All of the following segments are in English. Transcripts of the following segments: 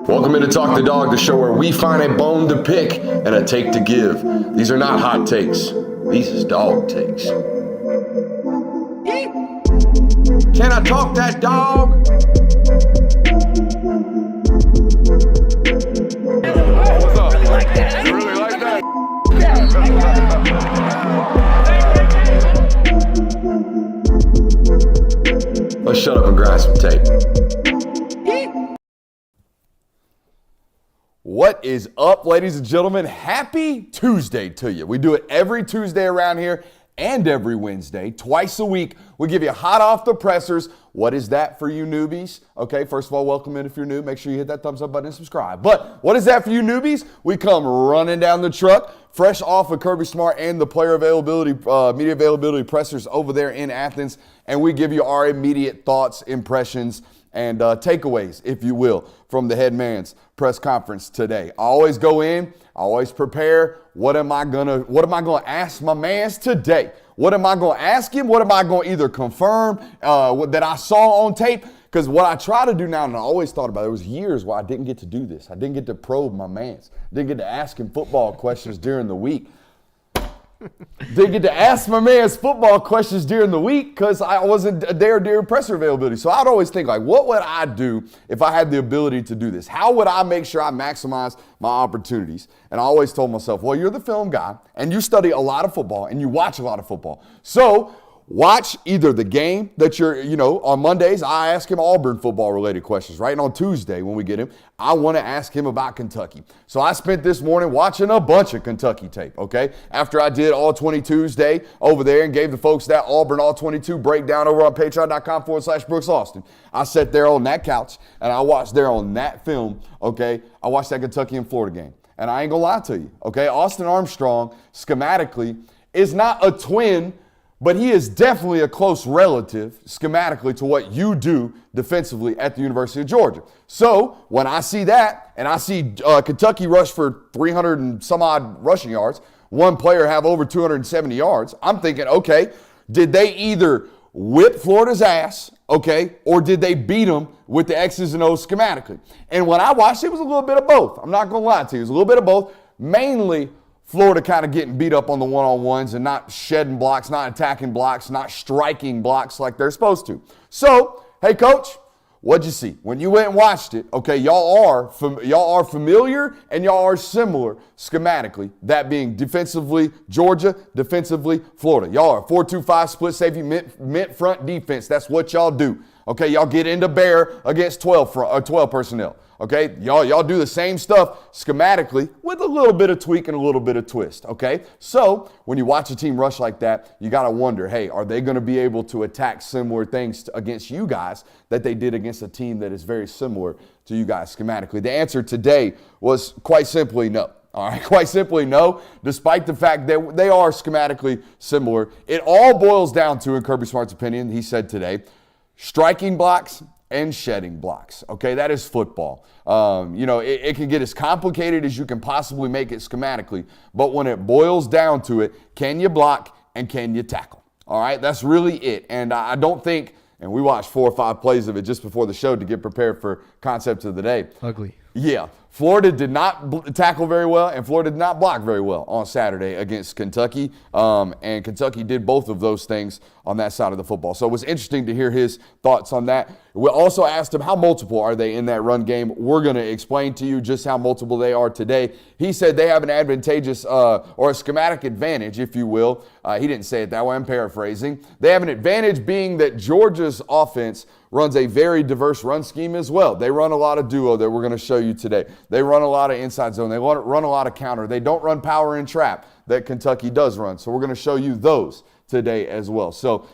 Welcome into Talk the Dog, the show where we find a bone to pick and a take to give. These are not hot takes. These is dog takes. Can I talk that dog? What's up? You really like that? Let's shut up and grind some tape. What is up, ladies and gentlemen? Happy Tuesday to you. We do it every Tuesday around here and every Wednesday, twice a week. We give you hot off the pressers. What is that for you newbies? Okay, first of all, welcome in if you're new. Make sure you hit that thumbs up button and subscribe. But what is that for you newbies? We come running down the truck, fresh off of Kirby Smart and the player availability, media availability pressers over there in Athens, and we give you our immediate thoughts, impressions, and takeaways, if you will, from the head man's press conference today. I always go in, I always prepare. What am I gonna ask my mans today? What am I gonna ask him? What am I gonna either confirm that I saw on tape? Because what I try to do now, and I always thought about it, was years where I didn't get to do this. I didn't get to probe my mans. Didn't get to ask him football questions during the week. Didn't get to ask my man's football questions during the week because I wasn't there during presser availability. So I'd always think, like, what would I do if I had the ability to do this? How would I make sure I maximize my opportunities? And I always told myself, well, you're the film guy, and you study a lot of football, and you watch a lot of football. So watch either the game that on Mondays, I ask him Auburn football-related questions, right? And on Tuesday, when we get him, I want to ask him about Kentucky. So I spent this morning watching a bunch of Kentucky tape, okay? After I did All 22's Day over there and gave the folks that Auburn All 22 breakdown over on patreon.com/Brooks Austin. I sat there on that couch, and I watched there on that film, okay? I watched that Kentucky and Florida game. And I ain't gonna lie to you, okay? Austin Armstrong, schematically, is not a twin, but he is definitely a close relative, schematically, to what you do defensively at the University of Georgia. So when I see that, and I see Kentucky rush for 300 and some odd rushing yards, one player have over 270 yards, I'm thinking, okay, did they either whip Florida's ass, okay, or did they beat them with the X's and O's schematically? And when I watched, it was a little bit of both. I'm not going to lie to you. It was a little bit of both, mainly Florida kind of getting beat up on the one-on-ones and not shedding blocks, not attacking blocks, not striking blocks like they're supposed to. So, hey, Coach, what'd you see? When you went and watched it, okay, y'all are familiar and y'all are similar schematically, that being defensively Georgia, defensively Florida. Y'all are 4-2-5 split safety, mint front defense. That's what y'all do. Okay, y'all get into bear against 12 personnel. Okay, y'all do the same stuff schematically with a little bit of tweak and a little bit of twist, okay? So when you watch a team rush like that, you got to wonder, hey, are they going to be able to attack similar things against you guys that they did against a team that is very similar to you guys schematically? The answer today was quite simply no. All right, quite simply no, despite the fact that they are schematically similar. It all boils down to, in Kirby Smart's opinion, he said today, striking blocks and shedding blocks. Okay, that is football. It can get as complicated as you can possibly make it schematically, but when it boils down to it, can you block and can you tackle? All right, that's really it. And I don't think, and we watched 4 or 5 plays of it just before the show to get prepared for concepts of the day. Ugly. Yeah, Florida did not tackle very well, and Florida did not block very well on Saturday against Kentucky. And Kentucky did both of those things on that side of the football. So it was interesting to hear his thoughts on that. We also asked him how multiple are they in that run game. We're going to explain to you just how multiple they are today. He said they have an advantageous or a schematic advantage, if you will. He didn't say it that way. I'm paraphrasing. They have an advantage being that Georgia's offense runs a very diverse run scheme as well. They run a lot of duo that we're going to show you today. They run a lot of inside zone. They run a lot of counter. They don't run power and trap that Kentucky does run. So we're going to show you those today as well. So,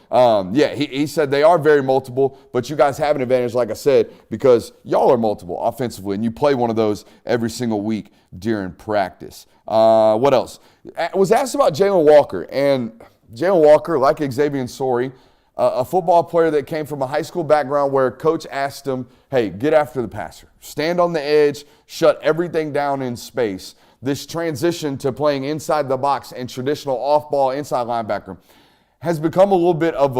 he said they are very multiple, but you guys have an advantage, like I said, because y'all are multiple offensively, and you play one of those every single week during practice. What else? I was asked about Jalen Walker, and Jalen Walker, like Xavier Sori, a football player that came from a high school background where coach asked him, hey, get after the passer. Stand on the edge, shut everything down in space. This transition to playing inside the box and traditional off-ball inside linebacker has become a little bit of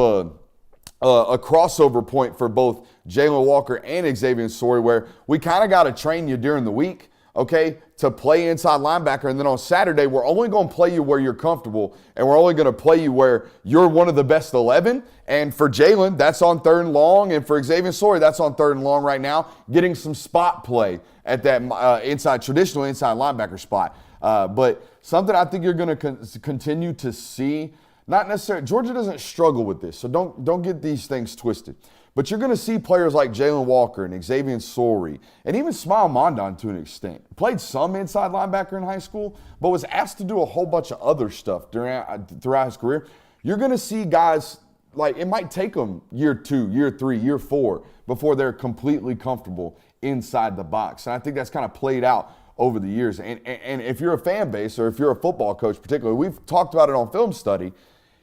a crossover point for both Jalen Walker and Xavier Story, where we kind of got to train you during the week, okay, to play inside linebacker. And then on Saturday, we're only going to play you where you're comfortable, and we're only going to play you where you're one of the best 11. And for Jalen, that's on 3rd and long. And for Xavier Story, that's on 3rd and long right now, getting some spot play at that traditional inside linebacker spot. But something I think you're going to continue to see. Not necessarily, Georgia doesn't struggle with this, so don't get these things twisted. But you're going to see players like Jalen Walker and Xavier Story, and even Smile Mondon to an extent. Played some inside linebacker in high school, but was asked to do a whole bunch of other stuff throughout his career. You're going to see guys, like, it might take them year 2, year 3, year 4 before they're completely comfortable inside the box. And I think that's kind of played out over the years. And if you're a fan base or if you're a football coach particularly, we've talked about it on Film Study,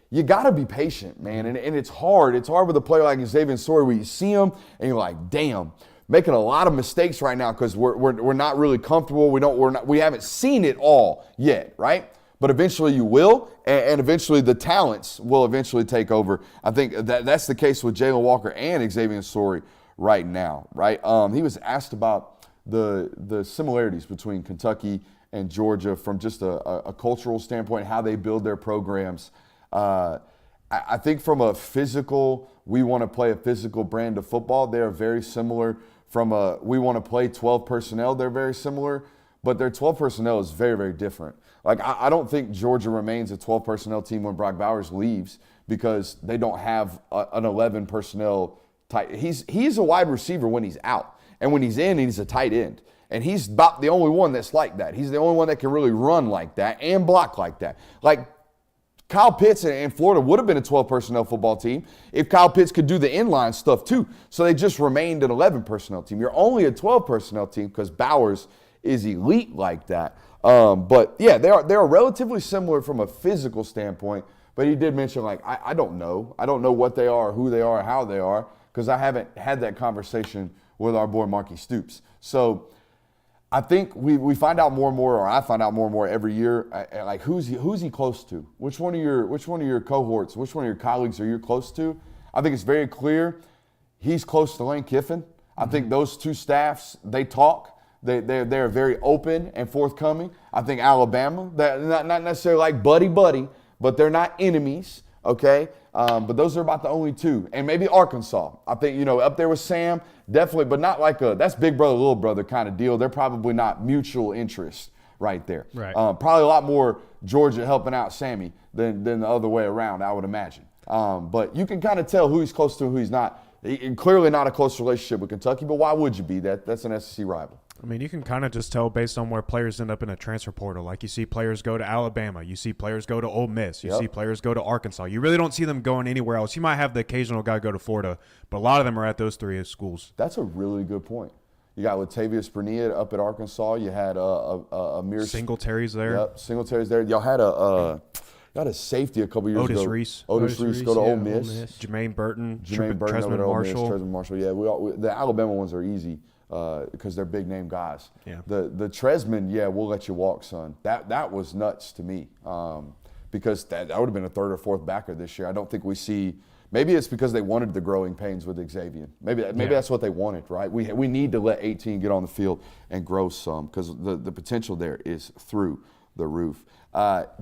you got to be patient, man, and it's hard. It's hard with a player like Xavier Story where you see him and you're like, damn, making a lot of mistakes right now because we're not really comfortable. We haven't seen it all yet, right? But eventually you will, and eventually the talents will eventually take over. I think that's the case with Jalen Walker and Xavier Story right now, right? He was asked about the similarities between Kentucky and Georgia from just a cultural standpoint, how they build their programs. I think from a physical, we want to play a physical brand of football, they're very similar. We want to play 12 personnel, they're very similar, but their 12 personnel is very, very different. Like, I don't think Georgia remains a 12 personnel team when Brock Bowers leaves because they don't have an 11 personnel tight. He's a wide receiver when he's out, and when he's in, he's a tight end. And he's about the only one that's like that. He's the only one that can really run like that and block like that. Like, Kyle Pitts in Florida would have been a 12 personnel football team if Kyle Pitts could do the inline stuff too. So they just remained an 11 personnel team. You're only a 12 personnel team because Bowers is elite like that. But yeah, they're relatively similar from a physical standpoint. But he did mention, like, I don't know. I don't know what they are, who they are, how they are, because I haven't had that conversation with our boy Marky Stoops. So I think we find out more and more, or I find out more and more every year, like who's he close to? Which one of your cohorts, which one of your colleagues are you close to? I think it's very clear he's close to Lane Kiffin. I think those two staffs, they talk. They're very open and forthcoming. I think Alabama, they're not necessarily like buddy, but they're not enemies, okay? But those are about the only two. And maybe Arkansas. I think, up there with Sam, definitely, but not like that's big brother, little brother kind of deal. They're probably not mutual interest right there. Right. Probably a lot more Georgia helping out Sammy than the other way around, I would imagine. But you can kind of tell who he's close to and who he's not. Clearly not a close relationship with Kentucky, but why would you be? That's an SEC rival. I mean, you can kind of just tell based on where players end up in a transfer portal. Like, you see players go to Alabama. You see players go to Ole Miss. You see players go to Arkansas. You really don't see them going anywhere else. You might have the occasional guy go to Florida, but a lot of them are at those three schools. That's a really good point. You got Latavius Bernier up at Arkansas. You had Amir Singletary's there. Yep, Singletary's there. Y'all had a safety a couple years ago. Otis Reese go to Ole Miss. Jermaine Burton. Trezman Marshall. Trezman Marshall. Yeah, the Alabama ones are easy because they're big name guys. Yeah. The Trezman, we'll let you walk, son. That was nuts to me because that would have been a third or fourth backer this year. I don't think we see. Maybe it's because they wanted the growing pains with Xavier. Maybe that's what they wanted, right? We need to let 18 get on the field and grow some because the potential there is through the roof.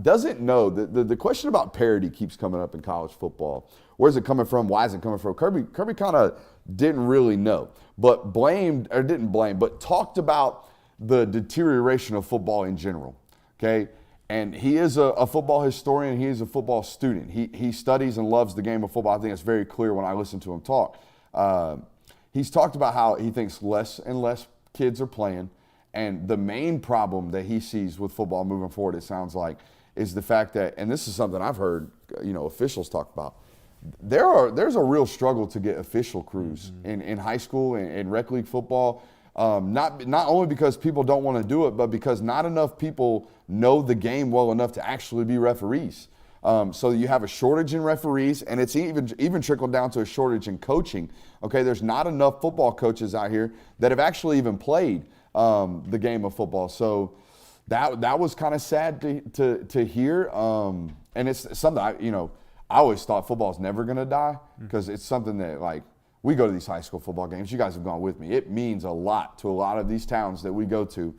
Doesn't know the question about parity keeps coming up in college football. Where's it coming from? Why is it coming from? Kirby kind of didn't really know, but talked about the deterioration of football in general. Okay. And he is a football historian. He is a football student. He studies and loves the game of football. I think it's very clear when I listen to him talk. He's talked about how he thinks less and less kids are playing. And the main problem that he sees with football moving forward, it sounds like, is the fact that, and this is something I've heard, officials talk about, there's a real struggle to get official crews in high school and in rec league football. Not only because people don't want to do it, but because not enough people know the game well enough to actually be referees. So you have a shortage in referees, and it's even trickled down to a shortage in coaching. Okay, there's not enough football coaches out here that have actually even played the game of football. So that was kind of sad to hear. And it's something I always thought football's never going to die because it's something that, like, we go to these high school football games. You guys have gone with me. It means a lot to a lot of these towns that we go to.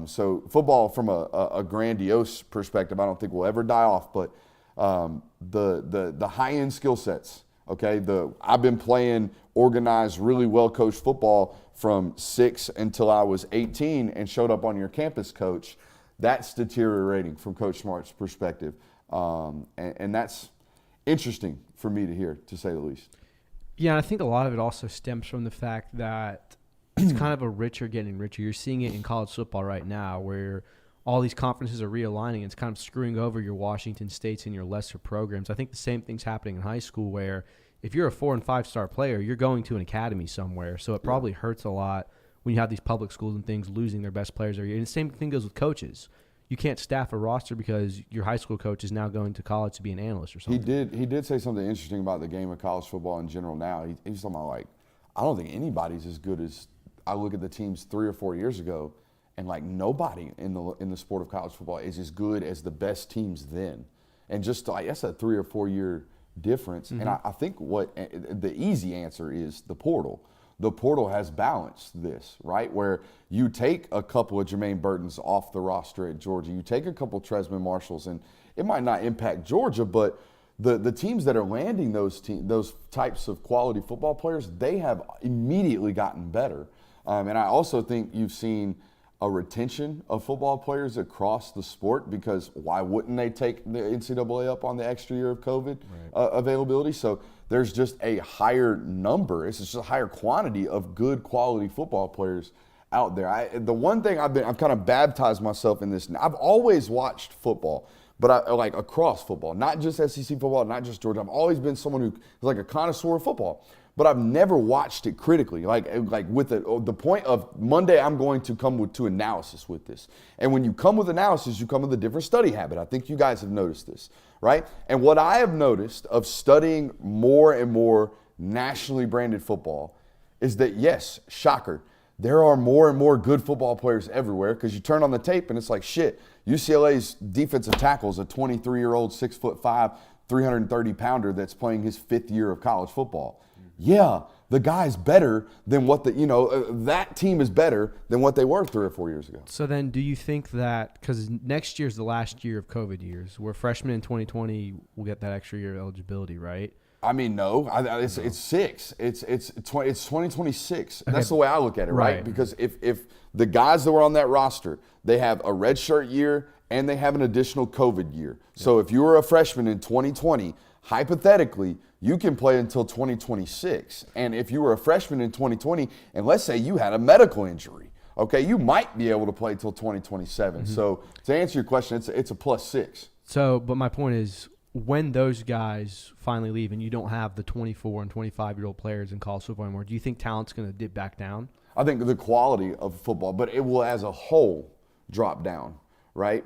So football from a grandiose perspective, I don't think will ever die off. But the high-end skill sets, okay, I've been playing organized, really well-coached football from 6 until I was 18 and showed up on your campus, coach. That's deteriorating from Coach Smart's perspective. And that's interesting for me to hear, to say the least. Yeah, I think a lot of it also stems from the fact that it's kind of a richer getting richer. You're seeing it in college football right now where all these conferences are realigning. It's kind of screwing over your Washington States and your lesser programs. I think the same thing's happening in high school where if you're a 4- and 5-star player, you're going to an academy somewhere. So it probably hurts a lot when you have these public schools and things losing their best players every year. And the same thing goes with coaches. You can't staff a roster because your high school coach is now going to college to be an analyst or something. He did say something interesting about the game of college football in general now. He's talking about, like, I don't think anybody's as good as I look at the teams 3 or 4 years ago, and, like, nobody in the sport of college football is as good as the best teams then. And just, like, that's a 3 or 4 year difference. And I think what the easy answer is the portal. The portal has balanced this, right? Where you take a couple of Jermaine Burtons off the roster at Georgia, you take a couple Tresman Marshalls, and it might not impact Georgia, but the teams that are landing those types of quality football players, they have immediately gotten better. And I also think you've seen a retention of football players across the sport because why wouldn't they take the NCAA up on the extra year of COVID availability? So there's just a higher number. It's just a higher quantity of good quality football players out there. The one thing I've kind of baptized myself in this. I've always watched football, but I like across football, not just SEC football, not just Georgia. I've always been someone who's like a connoisseur of football. But I've never watched it critically, like with the point of Monday, I'm going to come to analysis with this. And when you come with analysis, you come with a different study habit. I think you guys have noticed this, right? And what I have noticed of studying more and more nationally branded football is that, yes, shocker, there are more and more good football players everywhere because you turn on the tape and it's like, shit, UCLA's defensive tackle is a 23-year-old, 6'5", 330-pounder that's playing his 5th year of college football. Yeah, the guy's better than what that team is better than what they were 3 or 4 years ago. So then do you think that, because next year's the last year of COVID years, where freshmen in 2020 will get that extra year of eligibility, right? I mean, no, it's 6. It's 2026. Okay. That's the way I look at it, right? Because if the guys that were on that roster, they have a redshirt year and they have an additional COVID year. Yeah. So if you were a freshman in 2020, hypothetically, you can play until 2026. And if you were a freshman in 2020, and let's say you had a medical injury, okay, you might be able to play until 2027. Mm-hmm. So to answer your question, it's a +6. So, but my point is, when those guys finally leave and you don't have the 24 and 25-year-old players in college football anymore, do you think talent's going to dip back down? I think the quality of football, but it will as a whole drop down, right?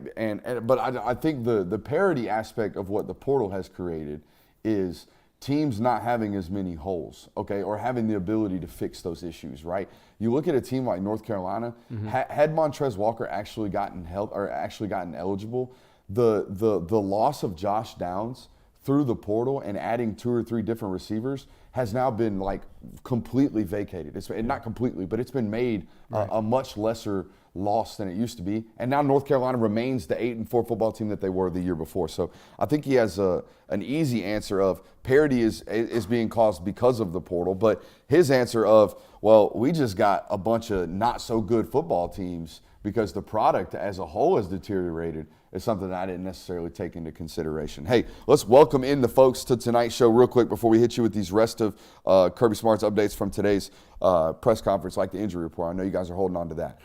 But I think the parity aspect of what the portal has created is teams not having as many holes, okay, or having the ability to fix those issues, right? You look at a team like North Carolina, had Montrez Walker actually gotten eligible, the loss of Josh Downs through the portal and adding 2 or 3 different receivers has now been like completely vacated. It's not completely, but it's been made a much lesser loss than it used to be. And now North Carolina remains the 8-4 football team that they were the year before. So I think he has an easy answer of parity is being caused because of the portal, but his answer of, well, we just got a bunch of not so good football teams because the product as a whole has deteriorated is something that I didn't necessarily take into consideration. Hey, let's welcome in the folks to tonight's show real quick before we hit you with these rest of Kirby Smart's updates from today's press conference, like the injury report. I know you guys are holding on to that.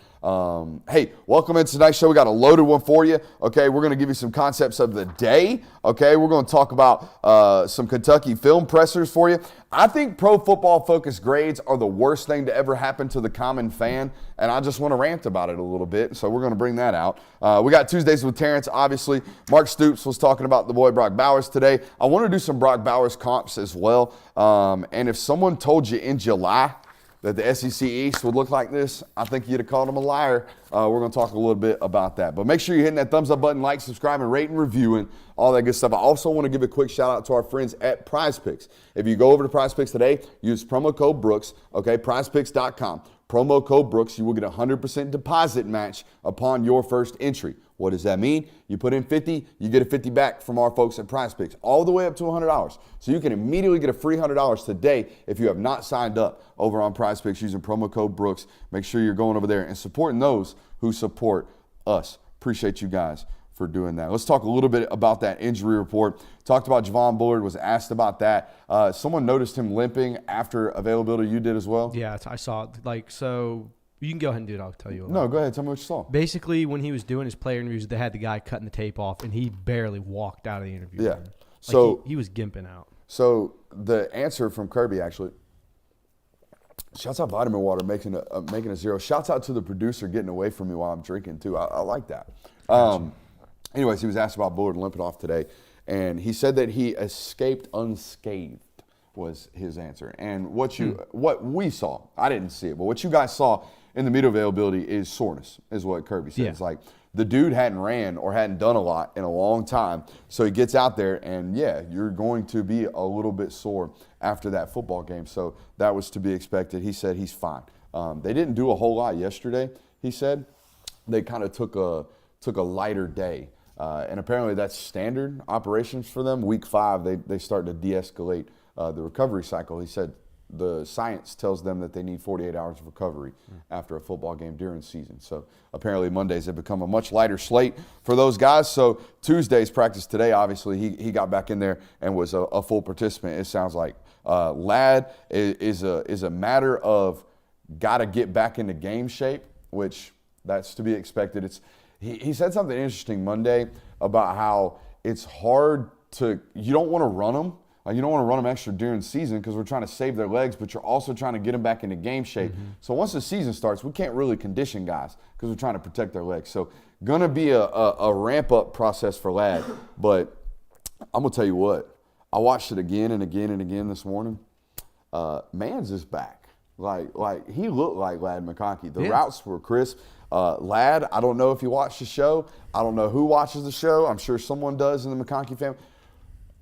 Hey, welcome into tonight's show. We got a loaded one for you. Okay, we're going to give you some concepts of the day. Okay, we're going to talk about some Kentucky film pressers for you. I think Pro Football Focus grades are the worst thing to ever happen to the common fan, and I just want to rant about it a little bit, so we're going to bring that out. We got Tuesdays with Terrence, obviously. Mark Stoops was talking about the boy Brock Bowers today. I want to do some Brock Bowers comps as well, and if someone told you in July that the SEC East would look like this, I think you'd have called him a liar. We're going to talk a little bit about that. But make sure you're hitting that thumbs up button, like, subscribe, and rate and reviewing, all that good stuff. I also want to give a quick shout out to our friends at Prize Picks. If you go over to Prize Picks today, use promo code Brooks, okay, prizepicks.com. Promo code Brooks, you will get a 100% deposit match upon your first entry. What does that mean? You put in 50, you get a 50 back from our folks at Prize Picks, all the way up to $100. So you can immediately get a free $100 today if you have not signed up over on Prize Picks using promo code Brooks. Make sure you're going over there and supporting those who support us. Appreciate you guys for doing that. Let's talk a little bit about that injury report. Talked about Javon Bullard, was asked about that. Someone noticed him limping after availability. You did as well? Yeah, I saw it. Like, so you can go ahead and do it. I'll tell you. No, go ahead. Tell me what you saw. Basically, when he was doing his player interviews, they had the guy cutting the tape off, and he barely walked out of the interview. Yeah. Like, So he was gimping out. So the answer from Kirby, actually, shouts out Vitamin Water making a zero. Shouts out to the producer getting away from me while I'm drinking, too. I like that. Anyways, he was asked about Bullard limping off today, and he said that he escaped unscathed was his answer. And what we saw, I didn't see it, but what you guys saw in the media availability is soreness, is what Kirby said. Yeah. It's like the dude hadn't ran or hadn't done a lot in a long time, so he gets out there, and yeah, you're going to be a little bit sore after that football game. So that was to be expected. He said he's fine. They didn't do a whole lot yesterday, he said. They kind of took a lighter day. And apparently that's standard operations for them. Week 5, they start to de-escalate the recovery cycle. He said the science tells them that they need 48 hours of recovery after a football game during season. So apparently Mondays have become a much lighter slate for those guys. So Tuesday's practice today, obviously, he got back in there and was a full participant, it sounds like. Lad is a matter of got to get back into game shape, which that's to be expected. He said something interesting Monday about how it's hard you don't want to run them. You don't want to run them extra during the season because we're trying to save their legs, but you're also trying to get them back into game shape. Mm-hmm. So once the season starts, we can't really condition guys because we're trying to protect their legs. So going to be a ramp-up process for Ladd. But I'm going to tell you what. I watched it again and again and again this morning. Mans is back. Like he looked like Ladd McConkey. The routes were crisp. Ladd, I don't know if you watched the show. I don't know who watches the show. I'm sure someone does in the McConkey family.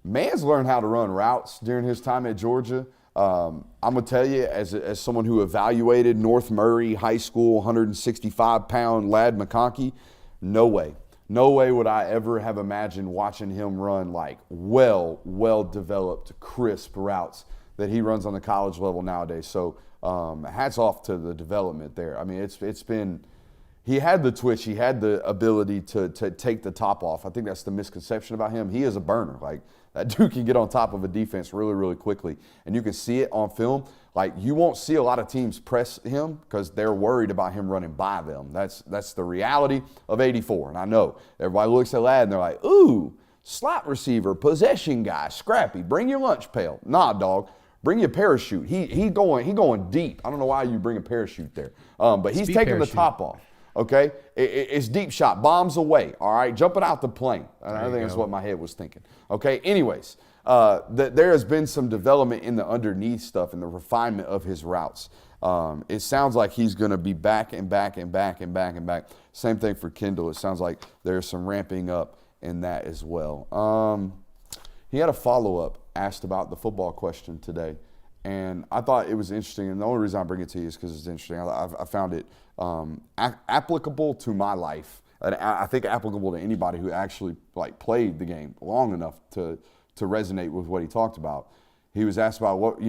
Man's learned how to run routes during his time at Georgia. I'm going to tell you, as someone who evaluated North Murray High School 165-pound Ladd McConkey, no way would I ever have imagined watching him run like well-developed, crisp routes that he runs on the college level nowadays. So hats off to the development there. I mean, it's been – he had the twitch. He had the ability to take the top off. I think that's the misconception about him. He is a burner. Like, that dude can get on top of a defense really, really quickly. And you can see it on film. Like, you won't see a lot of teams press him because they're worried about him running by them. That's the reality of 84. And I know everybody looks at Ladd and they're like, ooh, slot receiver, possession guy, scrappy, bring your lunch pail. Nah, dog. Bring your parachute. He going deep. I don't know why you bring a parachute there. But he's taking the top off. Okay? It's deep shot. Bombs away. All right? Jumping out the plane. I think that's what my head was thinking. Okay? Anyways, there has been some development in the underneath stuff and the refinement of his routes. It sounds like he's going to be back and back and back and back and back. Same thing for Kendall. It sounds like there's some ramping up in that as well. He had a follow-up asked about the football question today. And I thought it was interesting, and the only reason I bring it to you is because it's interesting. I found it applicable to my life, and I think applicable to anybody who actually played the game long enough to resonate with what he talked about. He was asked about what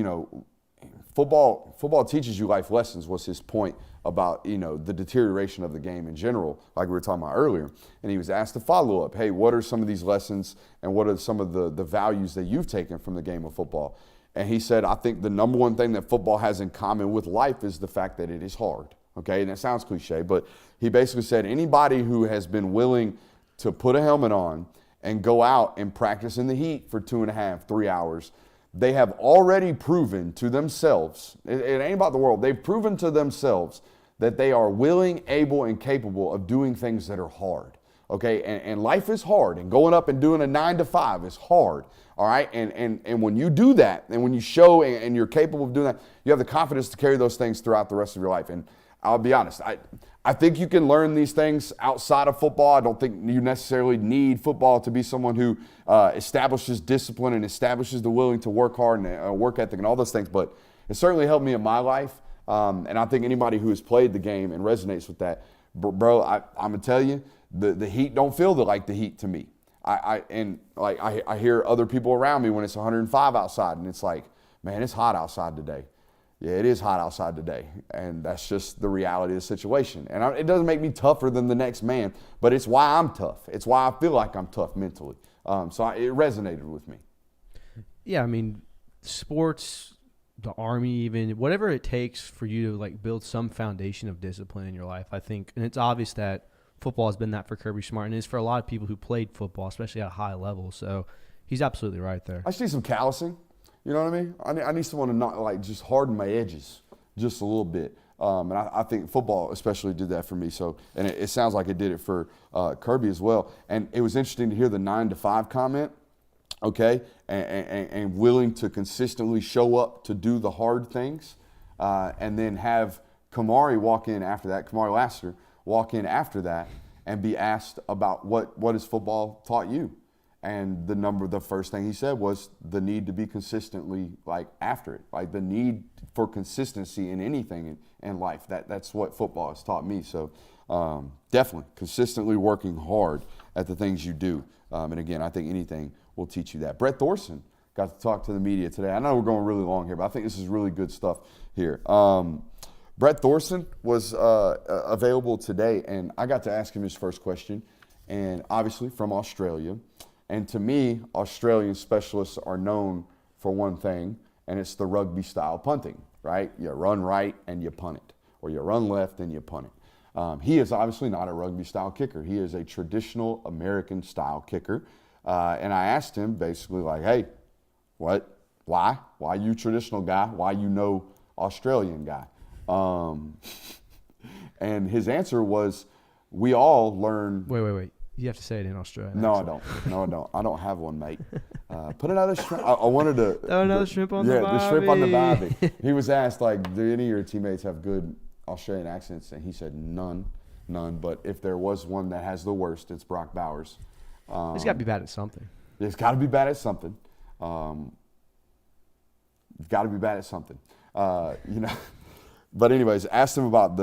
football teaches you life lessons. Was his point about the deterioration of the game in general, like we were talking about earlier. And he was asked a follow up. Hey, what are some of these lessons, and what are some of the values that you've taken from the game of football? And he said, I think the number one thing that football has in common with life is the fact that it is hard. Okay, and it sounds cliche, but he basically said anybody who has been willing to put a helmet on and go out and practice in the heat for 2.5, 3 hours, they have already proven to themselves, it ain't about the world, they've proven to themselves that they are willing, able, and capable of doing things that are hard. okay? And life is hard, and going up and doing a 9 to 5 is hard, all right? And when you do that, and when you show and you're capable of doing that, you have the confidence to carry those things throughout the rest of your life. And I'll be honest, I think you can learn these things outside of football. I don't think you necessarily need football to be someone who establishes discipline and establishes the willing to work hard and work ethic and all those things, but it certainly helped me in my life. And I think anybody who has played the game and resonates with that, bro, I'm gonna tell you, the heat don't feel like the heat to me. I hear other people around me when it's 105 outside, and it's like, man, it's hot outside today. Yeah, it is hot outside today, and that's just the reality of the situation. And it doesn't make me tougher than the next man, but it's why I'm tough. It's why I feel like I'm tough mentally. It resonated with me. Yeah, I mean, sports, the Army, even whatever it takes for you to like build some foundation of discipline in your life, I think. And it's obvious that football has been that for Kirby Smart, and it's for a lot of people who played football, especially at a high level. So he's absolutely right there. I just need some callousing. You know what I mean? I need someone to not like just harden my edges just a little bit. And I think football especially did that for me. So, and it sounds like it did it for Kirby as well. And it was interesting to hear the 9 to 5 comment. Okay, and willing to consistently show up to do the hard things, and then have Kamari walk in after that. Kamari Lassiter walk in after that and be asked about what has football taught you. And the first thing he said was the need to be consistently like after it, like the need for consistency in anything in life. That's what football has taught me. So definitely consistently working hard at the things you do. And again, I think anything will teach you that. Brett Thorson got to talk to the media today. I know we're going really long here, but I think this is really good stuff here. Brett Thorson was available today, and I got to ask him his first question, and obviously from Australia. And to me, Australian specialists are known for one thing, and it's the rugby-style punting, right? You run right and you punt it, or you run left and you punt it. He is obviously not a rugby-style kicker. He is a traditional American-style kicker. And I asked him basically like, hey, why? Why you traditional guy? Why you no Australian guy? And his answer was, we all learn. Wait. You have to say it in Australian. No, I don't. I don't have one, mate. Put another shrimp. I wanted to. Throw another shrimp on the barbie. Yeah, the shrimp on the barbie. He was asked, like, do any of your teammates have good Australian accents? And he said, none. But if there was one that has the worst, it's Brock Bowers. He's got to be bad at something. He's got to be bad at something. You've got to be bad at something. But anyways, asked him about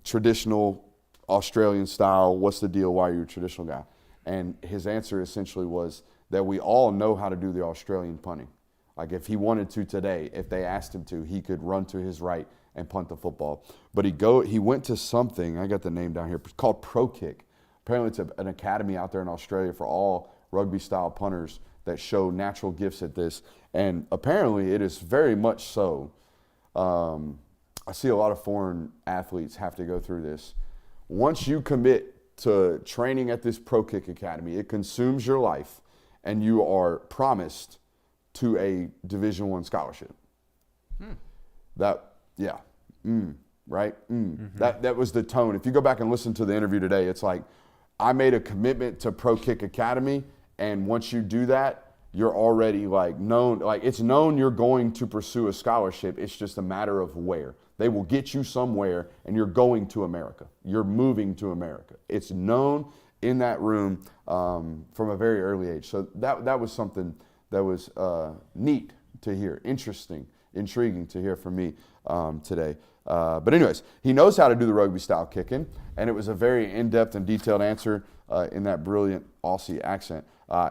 traditional Australian style, what's the deal, why are you a traditional guy? And his answer essentially was that we all know how to do the Australian punting. Like if he wanted to today, if they asked him to, he could run to his right and punt the football. But he went to something, I got the name down here, it's called Pro Kick. Apparently it's an academy out there in Australia for all rugby-style punters that show natural gifts at this. And apparently it is very much so. I see a lot of foreign athletes have to go through this. Once you commit to training at this Pro Kick Academy, it consumes your life, and you are promised to a Division I scholarship. Right? Mm-hmm. That was the tone. If you go back and listen to the interview today, it's like, I made a commitment to Pro Kick Academy, and once you do that, you're already like known. Like it's known you're going to pursue a scholarship. It's just a matter of where. They will get you somewhere, and you're going to America. You're moving to America. It's known in that room from a very early age. So that was something that was neat to hear, interesting, intriguing to hear from me today. But anyways, he knows how to do the rugby-style kicking, and it was a very in-depth and detailed answer in that brilliant Aussie accent.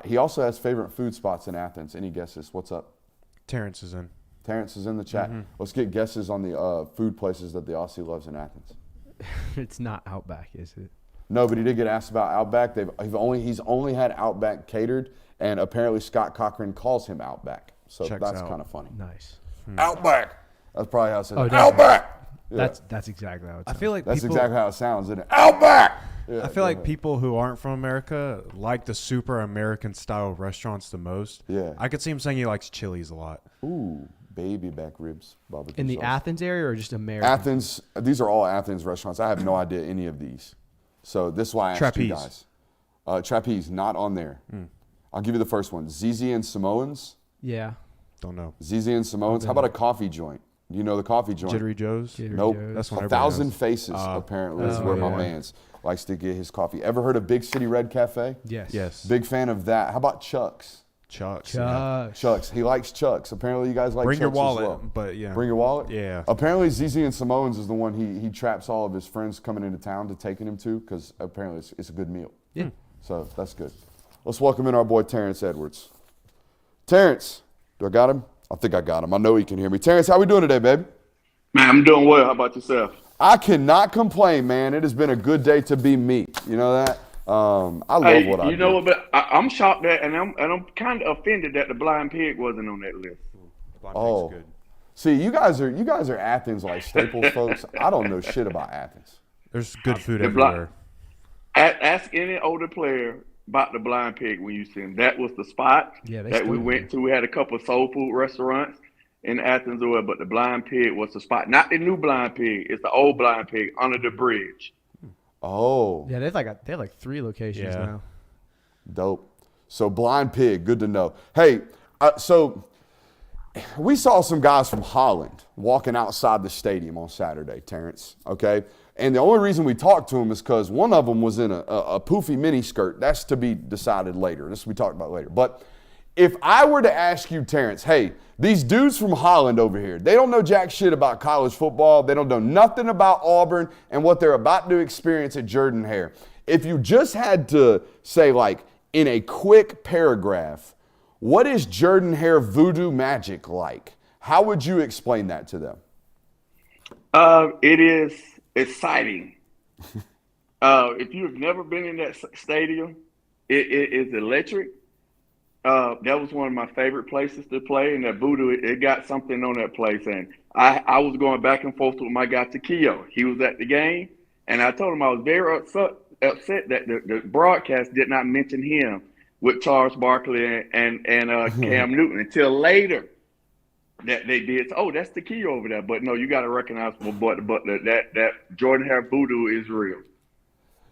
He also has favorite food spots in Athens. Any guesses? What's up? Terrence is in. Terrence is in the chat. Let's get guesses on the food places that the Aussie loves in Athens. It's not Outback, is it? No, but he did get asked about Outback. He's only had Outback catered, and apparently Scott Cochran calls him Outback. So that's kind of funny. Nice. Outback. That's probably how it says. Oh, Outback. Yeah. That's exactly how it sounds. I feel like that's people, exactly how it sounds, isn't it? Outback. Yeah, I feel like people who aren't from America like the super American style restaurants the most. Yeah. I could see him saying he likes Chili's a lot. Ooh, baby back ribs, barbecue in the sauce. Athens area or just America? Athens. These are all Athens restaurants. I have no idea any of these. So this is why I asked you Trapeze. guys. Trapeze, not on there. I'll give you the first one. ZZ and Samoans. Yeah. Don't know. ZZ and Samoans. How about a coffee joint? Do you know the coffee joint? Jittery Joe's. Jittery Nope. Joe's. That's one A everybody Thousand knows. Faces, apparently, is Oh, where my yeah. man's likes to get his coffee. Ever heard of Big City Red Cafe? Yes. Yes. Big fan of that. How about Chuck's? Chuck's. Yeah. Chuck's. He likes Chuck's. Apparently, you guys like Bring your Chuck's as wallet, well. but yeah. Bring your wallet? Yeah. Apparently, ZZ and Samoans is the one he traps all of his friends coming into town to taking him to because apparently it's a good meal. Yeah. So that's good. Let's welcome in our boy Terrence Edwards. Terrence, do I got him? I think I got him. I know he can hear me. Terrence, how we doing today, baby? Man, I'm doing well. How about yourself? I cannot complain, man. It has been a good day to be me. You know that? I love what I do. You know what? But I'm shocked that, and I'm kind of offended that the blind pig wasn't on that list. Oh. Good. See, you guys are Athens like Staples folks. I don't know shit about Athens. There's good food The everywhere. Ask any older player about the blind pig when you see him. That was the spot Yeah, they that still we do. went to. We had a couple of soul food restaurants in Athens, or but the blind pig was the spot. Not the new blind pig. It's the old blind pig under the bridge. Oh, Yeah, they have like 3 locations Yeah. now. dope. So blind pig, good to know. Hey, so we saw some guys from Holland walking outside the stadium on Saturday, Terrence, okay? And the only reason we talked to them is because one of them was in a poofy mini skirt. That's to be decided later. This will be talked about later. But if I were to ask you, Terrence, hey, these dudes from Holland over here, they don't know jack shit about college football. They don't know nothing about Auburn and what they're about to experience at Jordan-Hare. If you just had to say, like, in a quick paragraph, what is Jordan-Hare voodoo magic like? How would you explain that to them? It is exciting. If you've never been in that stadium, it is electric. That was one of my favorite places to play, and that voodoo, it got something on that place. And I was going back and forth with my guy Takio. He was at the game, and I told him I was very upset that the broadcast did not mention him with Charles Barkley and Cam Newton until later that they did. Oh, that's Takio over there. But no, you got to recognize, but that Jordan-Hare voodoo is real.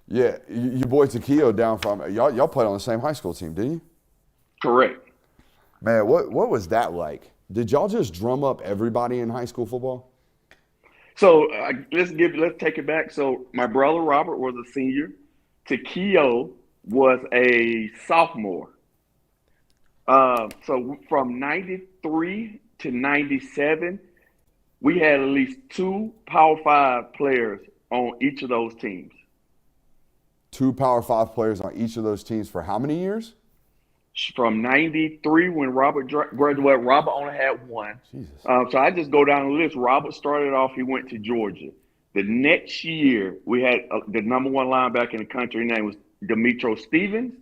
Yeah, your boy Takio down from y'all played on the same high school team, didn't you? Correct. Man, what was that like? Did y'all just drum up everybody in high school football? So let's take it back. So my brother Robert was a senior. Takio was a sophomore. So from 93 to 97, we had at least 2 Power 5 players on each of those teams. 2 Power 5 players on each of those teams for how many years? From 93, when Robert graduated, Robert only had 1. Jesus. So I just go down the list. Robert started off, he went to Georgia. The next year, we had the number 1 linebacker in the country. His name was Demetro Stevens.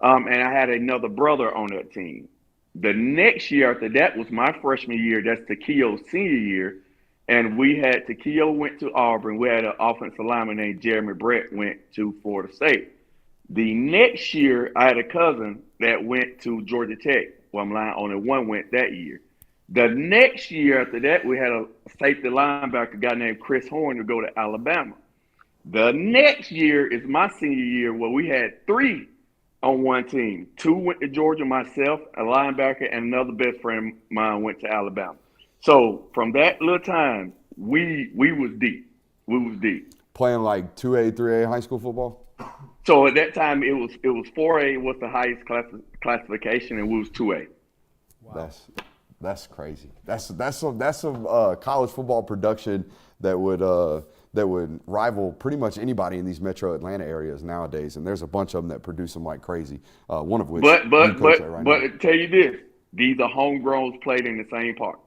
And I had another brother on that team. The next year after that was my freshman year. That's Takio's senior year. And we had Takio went to Auburn. We had an offensive lineman named Jeremy Brett went to Florida State. The next year, I had a cousin that went to Georgia Tech. Well, I'm lying, only one went that year. The next year after that, we had a safety linebacker guy named Chris Horn to go to Alabama. The next year is my senior year where we had 3 on one team. 2 went to Georgia, myself, a linebacker, and another best friend of mine went to Alabama. So from that little time, we was deep. We was deep. Playing like 2A, 3A high school football? So at that time, it was 4A was the highest classification, and we was 2A. Wow. That's crazy. That's some college football production that would rival pretty much anybody in these metro Atlanta areas nowadays. And there's a bunch of them that produce them like crazy. One of which But you coach at right now. I tell you this, these are homegrowns played in the same park.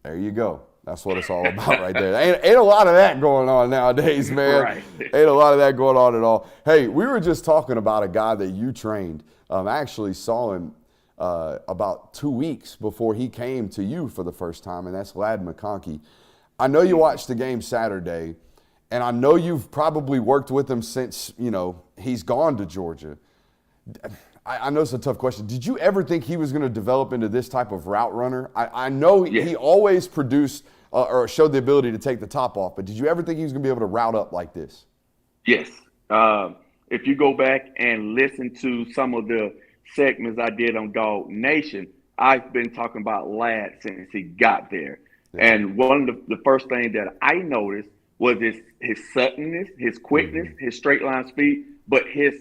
There you go. That's what it's all about right there. Ain't a lot of that going on nowadays, man. Right. Ain't a lot of that going on at all. Hey, we were just talking about a guy that you trained. I actually saw him about 2 weeks before he came to you for the first time, and that's Ladd McConkey. I know you watched the game Saturday, and I know you've probably worked with him since, he's gone to Georgia. I know it's a tough question. Did you ever think he was going to develop into this type of route runner? I know he always produced or showed the ability to take the top off, but did you ever think he was going to be able to route up like this? Yes. if you go back and listen to some of the segments I did on Dog Nation, I've been talking about Ladd since he got there. Yeah. And one of the first things that I noticed was his suddenness, his quickness, his straight line speed, but his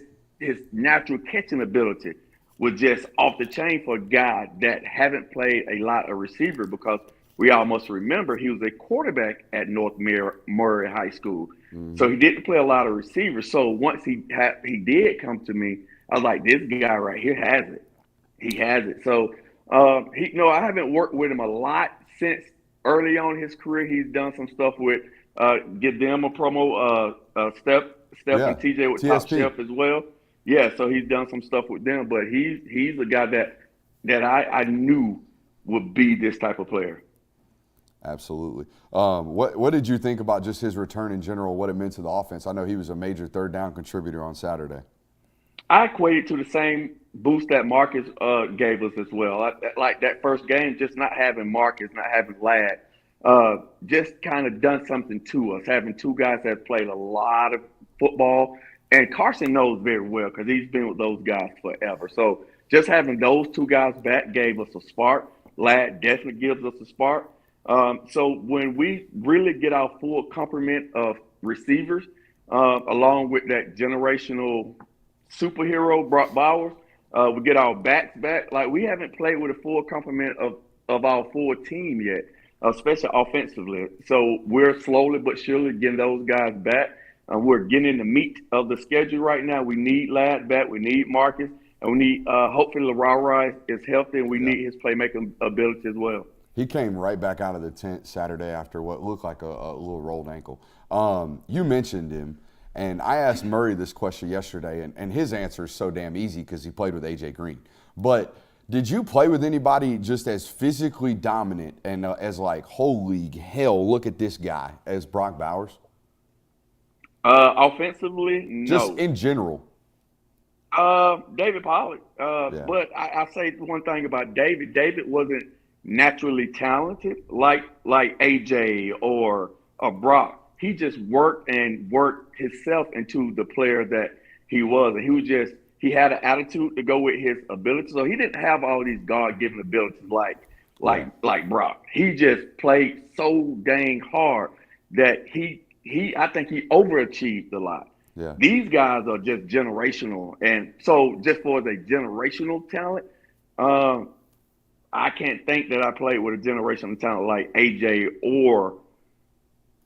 natural catching ability was just off the chain for a guy that haven't played a lot of receiver, because we all must remember he was a quarterback at North Murray High School. So he didn't play a lot of receivers. So once he did come to me, I was like, this guy right here has it. He has it. So, I haven't worked with him a lot since early on in his career. He's done some stuff with give them a promo, Steph and TJ with Top TSP. Chef as well. Yeah, so he's done some stuff with them, but he's a guy that I knew would be this type of player. Absolutely. What did you think about just his return in general, what it meant to the offense? I know he was a major third down contributor on Saturday. I equate it to the same boost that Marcus gave us as well. Like that first game, just not having Marcus, not having Ladd, just kind of done something to us, having two guys that have played a lot of football. And Carson knows very well because he's been with those guys forever. So just having those two guys back gave us a spark. Ladd definitely gives us a spark. So when we really get our full complement of receivers, along with that generational superhero Brock Bowers, we get our backs back. Like, we haven't played with a full complement of our full team yet, especially offensively. So we're slowly but surely getting those guys back. We're getting in the meat of the schedule right now. We need Ladd back. We need Marcus. And we need, hopefully, LaRoy is healthy, and we need his playmaking ability as well. He came right back out of the tent Saturday after what looked like a little rolled ankle. You mentioned him, and I asked Murray this question yesterday, and his answer is so damn easy because he played with A.J. Green. But did you play with anybody just as physically dominant and as like, holy hell, look at this guy, as Brock Bowers? Offensively, no. Just in general. David Pollard. But I say one thing about David. David wasn't naturally talented like AJ or Brock. He just worked himself into the player that he was. And he had an attitude to go with his ability. So he didn't have all these God-given abilities like Brock. He just played so dang hard that I think he overachieved a lot. Yeah. These guys are just generational. And so just for the generational talent, I can't think that I played with a generational talent like AJ or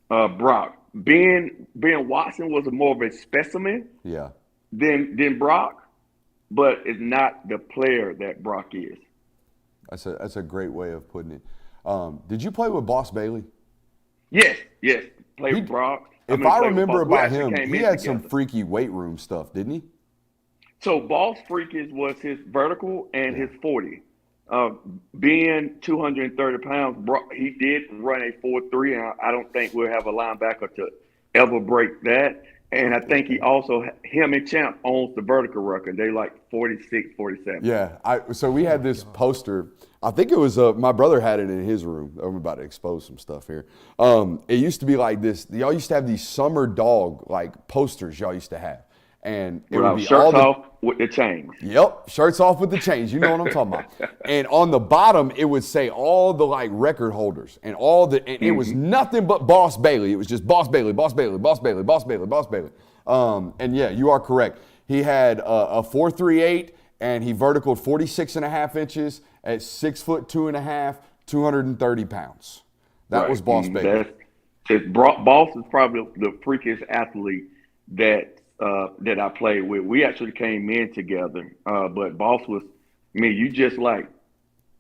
Brock. Ben Watson was more of a specimen than Brock, but it's not the player that Brock is. That's a great way of putting it. Did you play with Boss Bailey? Yes. Played with Brock. If I remember about him, he had together. some freaky weight room stuff, didn't he? So Boss Freakish was his vertical and his 40. Being 230 pounds, he did run a 4.3, and I don't think we'll have a linebacker to ever break that. And I think him and Champ owns the vertical record. They like 46, 47. Yeah. So we had this poster. I think it was my brother had it in his room. I'm about to expose some stuff here. It used to be like this. Y'all used to have these summer dog like posters y'all used to have. And it would be shirts off with the chains. Yep, shirts off with the chains. You know what I'm talking about. And on the bottom, it would say all the like record holders and it was nothing but Boss Bailey. It was just Boss Bailey, Boss Bailey, Boss Bailey, Boss Bailey, Boss Bailey. And yeah, you are correct. He had a 4.38 and he verticaled 46.5 inches at 6'2.5", 230 pounds. That was Boss Bailey. Boss is probably the freakiest athlete that I played with. We actually came in together, but Boss was, you just like,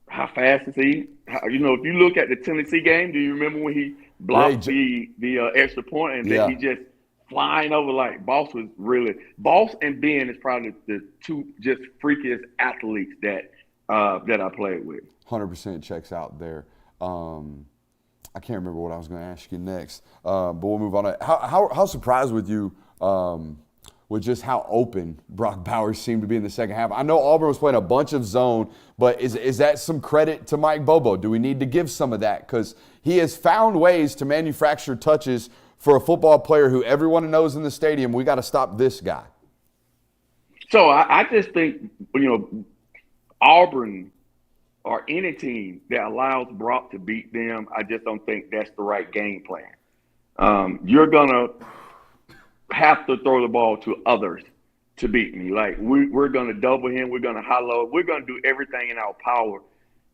how fast is he? If you look at the Tennessee game, do you remember when he blocked the extra point and then he just flying over? Like, Boss and Ben is probably the two just freakiest athletes that I played with. 100% checks out there. I can't remember what I was going to ask you next, but we'll move on. How surprised with you with just how open Brock Bowers seemed to be in the second half? I know Auburn was playing a bunch of zone, but is that some credit to Mike Bobo? Do we need to give some of that? Because he has found ways to manufacture touches for a football player who everyone knows in the stadium, we got to stop this guy. So I just think, Auburn or any team that allows Brock to beat them, I just don't think that's the right game plan. You're going to have to throw the ball to others to beat me. Like, we're going to double him. We're going to high low. We're going to do everything in our power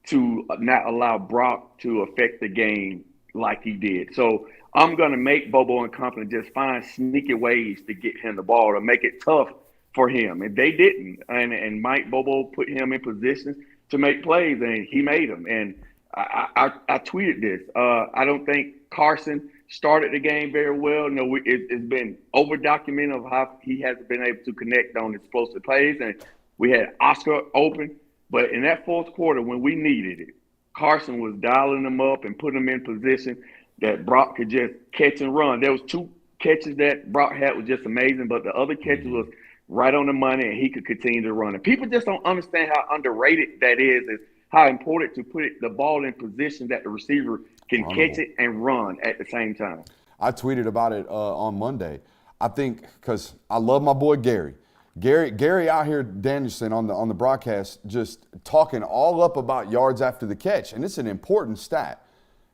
to not allow Brock to affect the game like he did. So I'm going to make Bobo and company just find sneaky ways to get him the ball to make it tough for him. And they didn't. And Mike Bobo put him in positions to make plays, and he made them. And I tweeted this. I don't think Carson started the game very well. No, it's been over-documented of how he hasn't been able to connect on explosive plays. And we had Oscar open. But in that fourth quarter, when we needed it, Carson was dialing them up and putting them in position that Brock could just catch and run. There was 2 catches that Brock had was just amazing, but the other catches was right on the money, and he could continue to run. And people just don't understand how underrated that is how important to put the ball in position that the receiver can catch it and run at the same time. I tweeted about it on Monday. I think because I love my boy Gary. Gary out here, Danielson, on the broadcast, just talking all up about yards after the catch, and it's an important stat.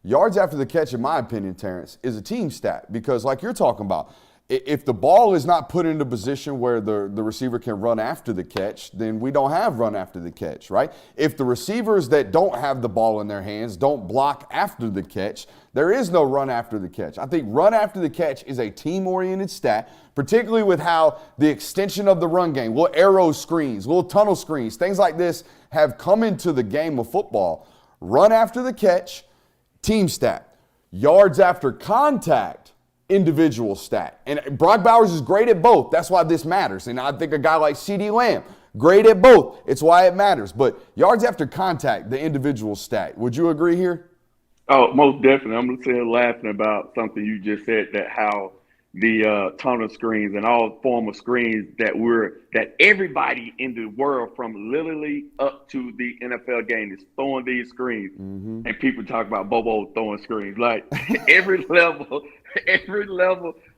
Yards after the catch, in my opinion, Terrence, is a team stat because, like you're talking about, if the ball is not put into position where the receiver can run after the catch, then we don't have run after the catch, right? If the receivers that don't have the ball in their hands don't block after the catch, there is no run after the catch. I think run after the catch is a team-oriented stat, particularly with how the extension of the run game, little arrow screens, little tunnel screens, things like this have come into the game of football. Run after the catch, team stat. Yards after contact, individual stat. And Brock Bowers is great at both. That's why this matters. And I think a guy like CeeDee Lamb, great at both. It's why it matters. But yards after contact, the individual stat. Would you agree here? Oh, most definitely. I'm sitting here laughing about something you just said, that how the tunnel screens and all form of screens that everybody in the world, from Little League up to the NFL game, is throwing these screens. Mm-hmm. And people talk about Bobo throwing screens. Like every level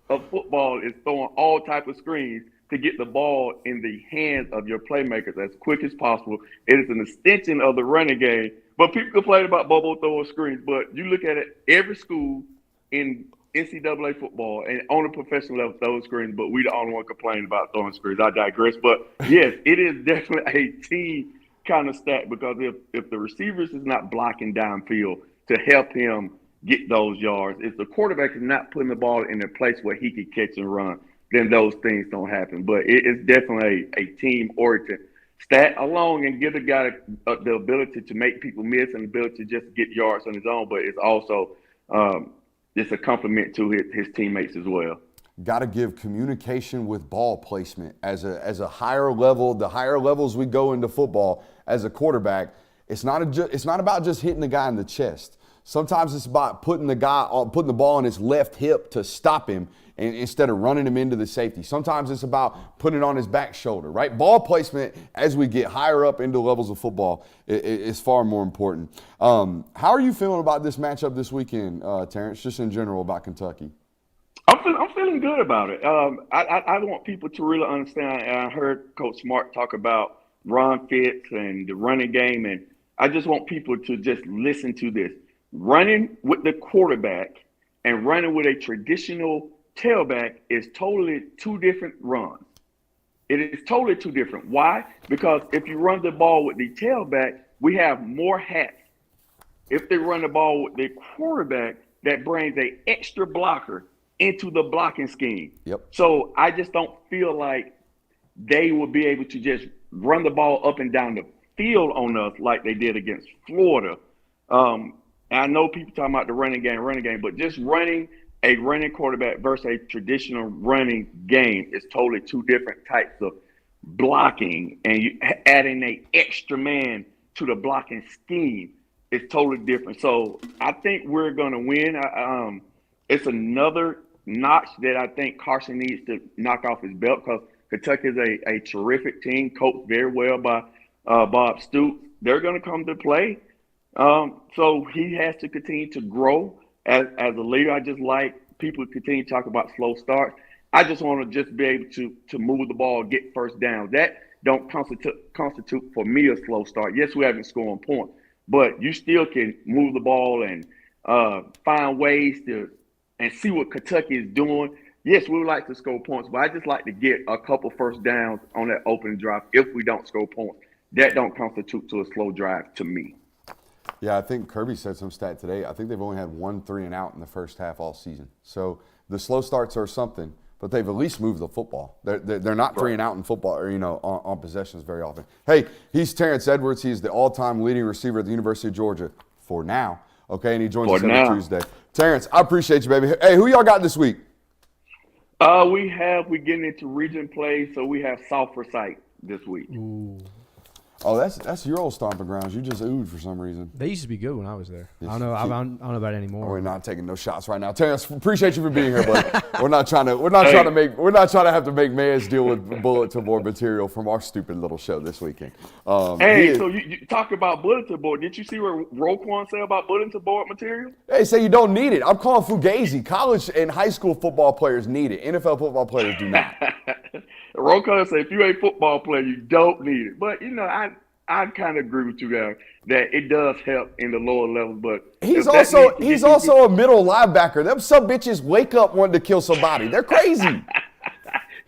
of football is throwing all type of screens to get the ball in the hands of your playmakers as quick as possible. It is an extension of the running game. But people complain about Bobo throwing screens. But you look at it, every school in NCAA football and on a professional level throws screens, but we the only one complaining about throwing screens. I digress. But yes, it is definitely a team kind of stat, because if the receivers is not blocking downfield to help him get those yards, if the quarterback is not putting the ball in a place where he can catch and run, then those things don't happen. But it is definitely a team-oriented stat along and give the guy the ability to make people miss and the ability to just get yards on his own. But it's also it's a compliment to his teammates as well. Got to give communication with ball placement as a higher level. The higher levels we go into football as a quarterback, it's not about just hitting the guy in the chest. Sometimes it's about putting the ball on his left hip to stop him, and instead of running him into the safety. Sometimes it's about putting it on his back shoulder, right? Ball placement, as we get higher up into levels of football, is far more important. How are you feeling about this matchup this weekend, Terrence, just in general about Kentucky? I'm feeling good about it. I want people to really understand. I heard Coach Smart talk about run fits and the running game, and I just want people to just listen to this. Running with the quarterback and running with a traditional tailback is totally two different runs. It is totally two different. Why? Because if you run the ball with the tailback, we have more hats. If they run the ball with the quarterback, that brings an extra blocker into the blocking scheme. Yep. So I just don't feel like they will be able to just run the ball up and down the field on us like they did against Florida. I know people talking about the running game, but just running a running quarterback versus a traditional running game is totally two different types of blocking, and you adding an extra man to the blocking scheme is totally different. So I think we're going to win. It's another notch that I think Carson needs to knock off his belt, because Kentucky is a terrific team, coached very well by Bob Stoops. They're going to come to play. So he has to continue to grow as a leader. I just like people continue to talk about slow starts. I just want to just be able to move the ball, get first down. That don't constitute for me a slow start. Yes, we haven't scored points, but you still can move the ball and find ways to and see what Kentucky is doing. Yes, we would like to score points, but I just like to get a couple first downs on that opening drive if we don't score points. That don't constitute to a slow drive to me. Yeah, I think Kirby said some stat today. I think they've only had 1 3-and-out in the first half all season. So the slow starts are something, but they've at least moved the football. They're not 3-and-out in football or, on possessions very often. Hey, he's Terrence Edwards. He's the all-time leading receiver at the University of Georgia for now. Okay, and he joins us every Tuesday. Terrence, I appreciate you, baby. Hey, who y'all got this week? We're getting into region play, so we have South Forsyth this week. Ooh. Oh, that's your old stomping grounds. You just oohed for some reason. They used to be good when I was there. I don't know about it anymore. We're not taking no shots right now. Terrence, appreciate you for being here, buddy. We're not trying to have to make man's deal with bulletin board material from our stupid little show this weekend. So you talk about bulletin board. Did you see what Roquan said about bulletin board material? Hey, say you don't need it. I'm calling fugazi. College and high school football players need it. NFL football players do not. Roquan said if you ain't a football player, you don't need it. But I kind of agree with you there that it does help in the lower levels. But he's also a middle linebacker. Them some bitches wake up wanting to kill somebody. They're crazy.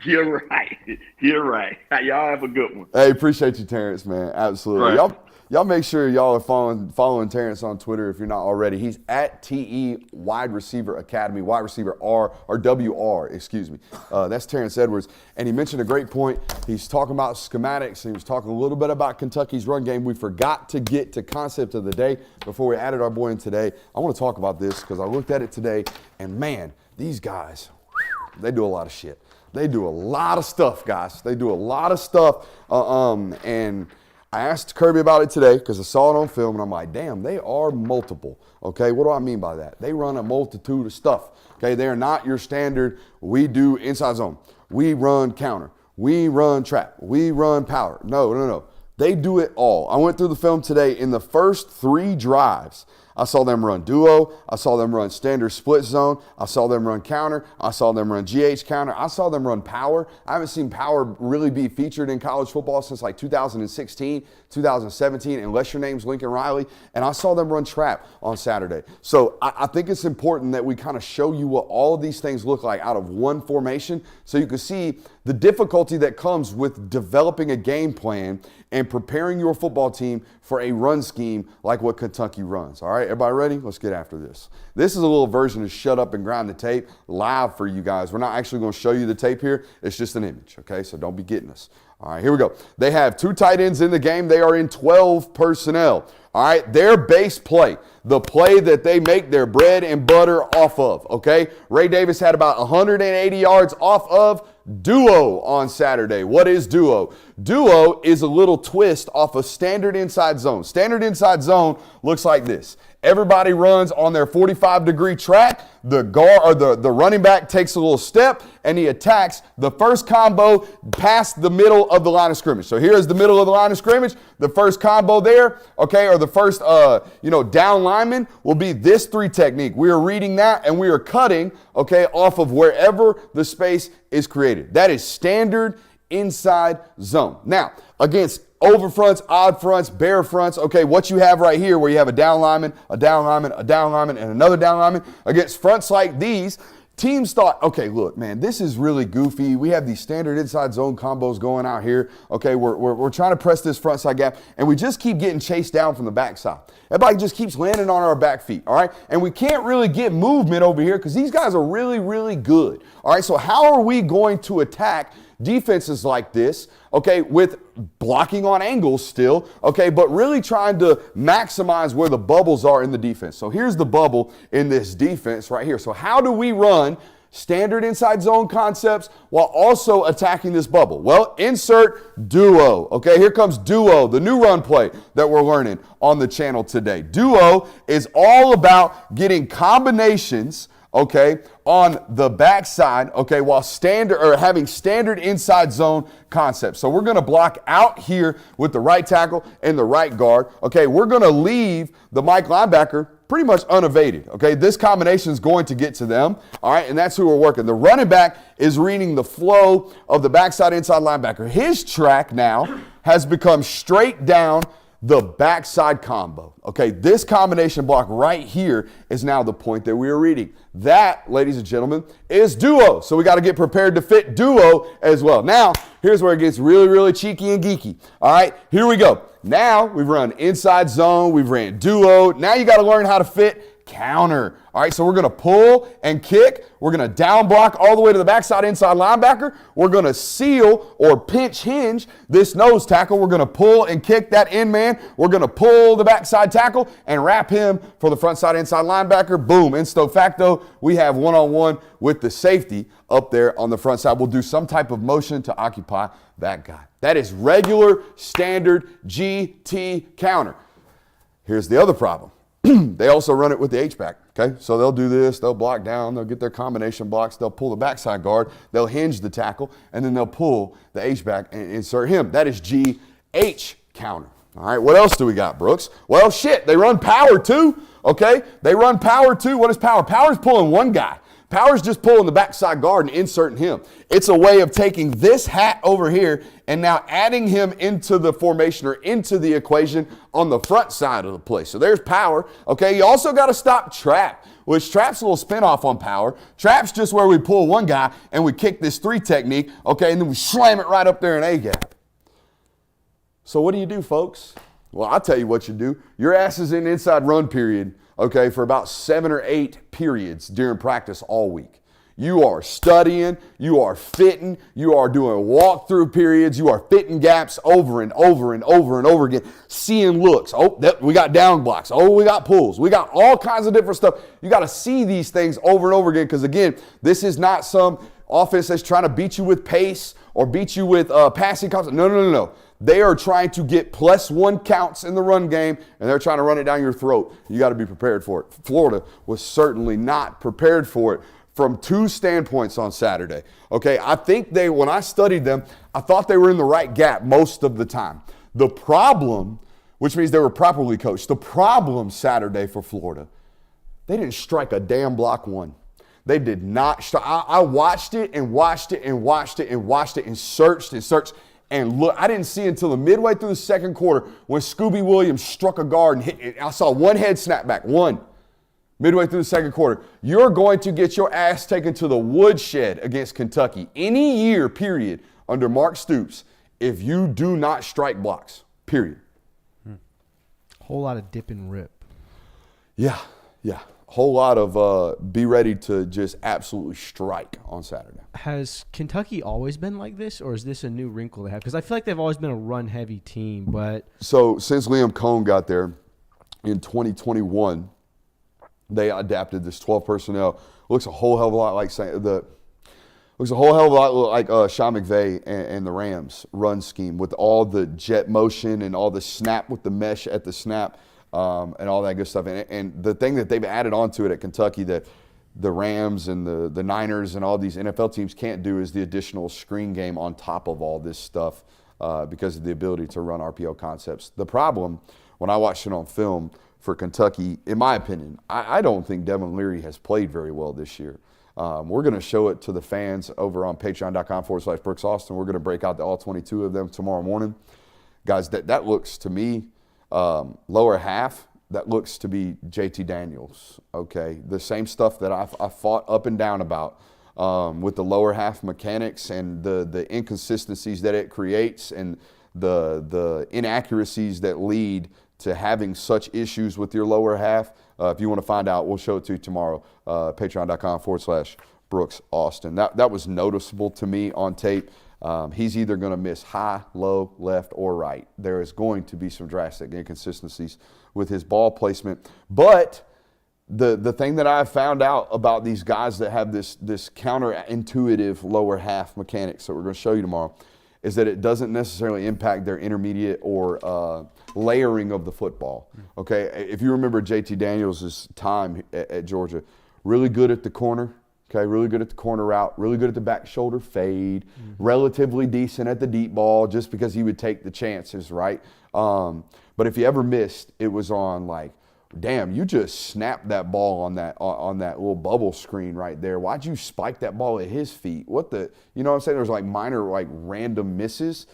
You're right. Y'all have a good one. Hey, appreciate you, Terrence, man. Absolutely. Right. Y'all make sure y'all are following Terrence on Twitter if you're not already. He's at TE Wide Receiver Academy, Wide Receiver R or WR, excuse me. That's Terrence Edwards. And he mentioned a great point. He's talking about schematics. And he was talking a little bit about Kentucky's run game. We forgot to get to concept of the day before we added our boy in today. I want to talk about this because I looked at it today, and man, these guys, they do a lot of shit. They do a lot of stuff, guys. They do a lot of stuff, and I asked Kirby about it today because I saw it on film, and I'm like, damn, they are multiple. Okay, what do I mean by that? They run a multitude of stuff. Okay, they are not your standard, we do inside zone, we run counter, we run trap, we run power. No. They do it all. I went through the film today. In the first 3 drives, I saw them run duo. I saw them run standard split zone. I saw them run counter. I saw them run GH counter. I saw them run power. I haven't seen power really be featured in college football since like 2016, 2017, unless your name's Lincoln Riley. And I saw them run trap on Saturday. So I think it's important that we kind of show you what all of these things look like out of one formation so you can see the difficulty that comes with developing a game plan and preparing your football team for a run scheme like what Kentucky runs. All right, everybody ready? Let's get after this. This is a little version of Shut Up and Grind the Tape live for you guys. We're not actually going to show you the tape here. It's just an image, okay? So don't be getting us. All right, here we go. They have 2 tight ends in the game. They are in 12 personnel. All right, their base play, the play that they make their bread and butter off of, okay? Ray Davis had about 180 yards off of duo on Saturday. What is duo? Duo is a little twist off a standard inside zone. Standard inside zone looks like this. Everybody runs on their 45-degree track. The guard or the running back takes a little step and he attacks the first combo past the middle of the line of scrimmage. So here's the middle of the line of scrimmage. The first combo there, okay, or the first down lineman will be this 3 technique. We are reading that and we are cutting, okay, off of wherever the space is created. That is standard inside zone. Now, against over fronts, odd fronts, bare fronts, okay, what you have right here where you have a down lineman, a down lineman, a down lineman, and another down lineman, against fronts like these, teams thought, okay, look, man, this is really goofy. We have these standard inside zone combos going out here. Okay, we're trying to press this front side gap, and we just keep getting chased down from the backside. Everybody just keeps landing on our back feet, all right? And we can't really get movement over here because these guys are really, really good. All right, so how are we going to attack defenses like this, okay, with blocking on angles still, okay, but really trying to maximize where the bubbles are in the defense. So here's the bubble in this defense right here. So how do we run standard inside zone concepts while also attacking this bubble? Well, insert duo. Okay, here comes duo, the new run play that we're learning on the channel today. Duo is all about getting combinations, okay, on the backside, okay, while having standard inside zone concepts. So we're going to block out here with the right tackle and the right guard. Okay, we're going to leave the Mike linebacker pretty much unevaded, okay? This combination is going to get to them, all right? And that's who we're working. The running back is reading the flow of the backside inside linebacker. His track now has become straight down the backside combo, okay? This combination block right here is now the point that we are reading. That, ladies and gentlemen, is duo. So we got to get prepared to fit duo as well. Now, here's where it gets really, really cheeky and geeky. All right, here we go. Now we've run inside zone, we've ran duo. Now you got to learn how to fit counter. All right, so we're going to pull and kick. We're going to down block all the way to the backside inside linebacker. We're going to seal or pinch hinge this nose tackle. We're going to pull and kick that end man. We're going to pull the backside tackle and wrap him for the front side inside linebacker. Boom, insto facto, we have one-on-one with the safety up there on the front side. We'll do some type of motion to occupy that guy. That is regular, standard GT counter. Here's the other problem. They also run it with the H-back, okay? So they'll do this, they'll block down, they'll get their combination blocks, they'll pull the backside guard, they'll hinge the tackle, and then they'll pull the H-back and insert him. That is GH counter. All right, what else do we got, Brooks? Well, shit, they run power too, okay? They run power too. What is power? Power is pulling one guy. Power's just pulling the backside guard and inserting him. It's a way of taking this hat over here and now adding him into the formation or into the equation on the front side of the play. So there's power. Okay, you also got to stop trap, which trap's a little spin-off on power. Trap's just where we pull one guy and we kick this 3 technique, okay, and then we slam it right up there in A-gap. So what do you do, folks? Well, I'll tell you what you do. Your ass is in inside run period, okay, for about 7 or 8 periods during practice all week. You are studying, you are fitting, you are doing walkthrough periods, you are fitting gaps over and over and over and over again, seeing looks. Oh, we got down blocks. Oh, we got pulls. We got all kinds of different stuff. You got to see these things over and over again because, again, this is not some offense that's trying to beat you with pace or beat you with passing concepts. No. They are trying to get +1 counts in the run game, and they're trying to run it down your throat. You got to be prepared for it. Florida was certainly not prepared for it from 2 standpoints on Saturday. Okay, I think when I studied them, I thought they were in the right gap most of the time. The problem, which means they were properly coached, the problem Saturday for Florida, they didn't strike a damn block one. They did not. I watched it and watched it and watched it and watched it and searched and searched. And look, I didn't see until the midway through the second quarter when Scooby Williams struck a guard and hit it. I saw one head snap back, one. Midway through the second quarter. You're going to get your ass taken to the woodshed against Kentucky any year, period, under Mark Stoops if you do not strike blocks, period. Whole lot of dip and rip. Yeah. Whole lot of be ready to just absolutely strike on Saturday. Has Kentucky always been like this, or is this a new wrinkle they have? Because I feel like they've always been a run-heavy team, but... So since Liam Cohn got there in 2021, they adapted this 12 personnel. Looks a whole hell of a lot like Sean McVay and the Rams run scheme with all the jet motion and all the snap with the mesh at the snap. And all that good stuff. And the thing that they've added onto it at Kentucky that the Rams and the Niners and all these NFL teams can't do is the additional screen game on top of all this stuff because of the ability to run RPO concepts. The problem, when I watched it on film for Kentucky, in my opinion, I don't think Devin Leary has played very well this year. We're going to show it to the fans over on patreon.com/Brooks Austin. We're going to break out all 22 of them tomorrow morning. Guys, that looks to me, lower half, that looks to be JT Daniels, okay? The same stuff that I fought up and down about with the lower half mechanics and the inconsistencies that it creates and the inaccuracies that lead to having such issues with your lower half. If you want to find out, we'll show it to you tomorrow, patreon.com/Brooks Austin. That was noticeable to me on tape. He's either going to miss high, low, left, or right. There is going to be some drastic inconsistencies with his ball placement. But the thing that I've found out about these guys that have this counterintuitive lower half mechanics that we're going to show you tomorrow is that it doesn't necessarily impact their intermediate or layering of the football. Okay, if you remember JT Daniels' time at Georgia, really good at the corner. Okay, really good at the corner route, really good at the back shoulder fade, relatively decent at the deep ball just because he would take the chances, right? But if he ever missed, it was on like damn, you just snapped that ball on that little bubble screen right there. Why'd you spike that ball at his feet? What the, you know what I'm saying? There's like minor, like random misses,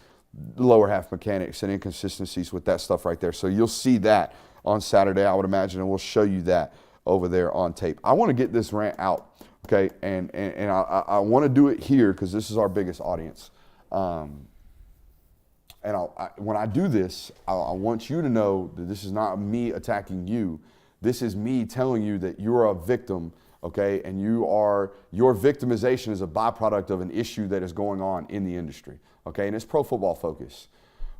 lower half mechanics and inconsistencies with that stuff right there. So you'll see that on Saturday, I would imagine, and we'll show you that over there on tape. I want to get this rant out, okay? And I want to do it here because this is our biggest audience. And when I do this, I want you to know that this is not me attacking you. This is me telling you that you're a victim, okay? And your victimization is a byproduct of an issue that is going on in the industry, okay? And it's Pro Football Focus.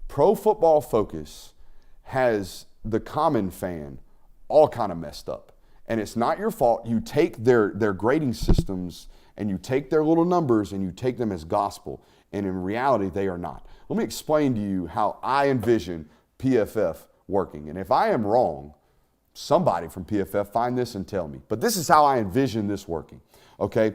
Pro Football Focus has the common fan all kind of messed up. And it's not your fault. You take their grading systems and you take their little numbers and you take them as gospel. And in reality, they are not. Let me explain to you how I envision PFF working. And if I am wrong, somebody from PFF find this and tell me. But this is how I envision this working, okay?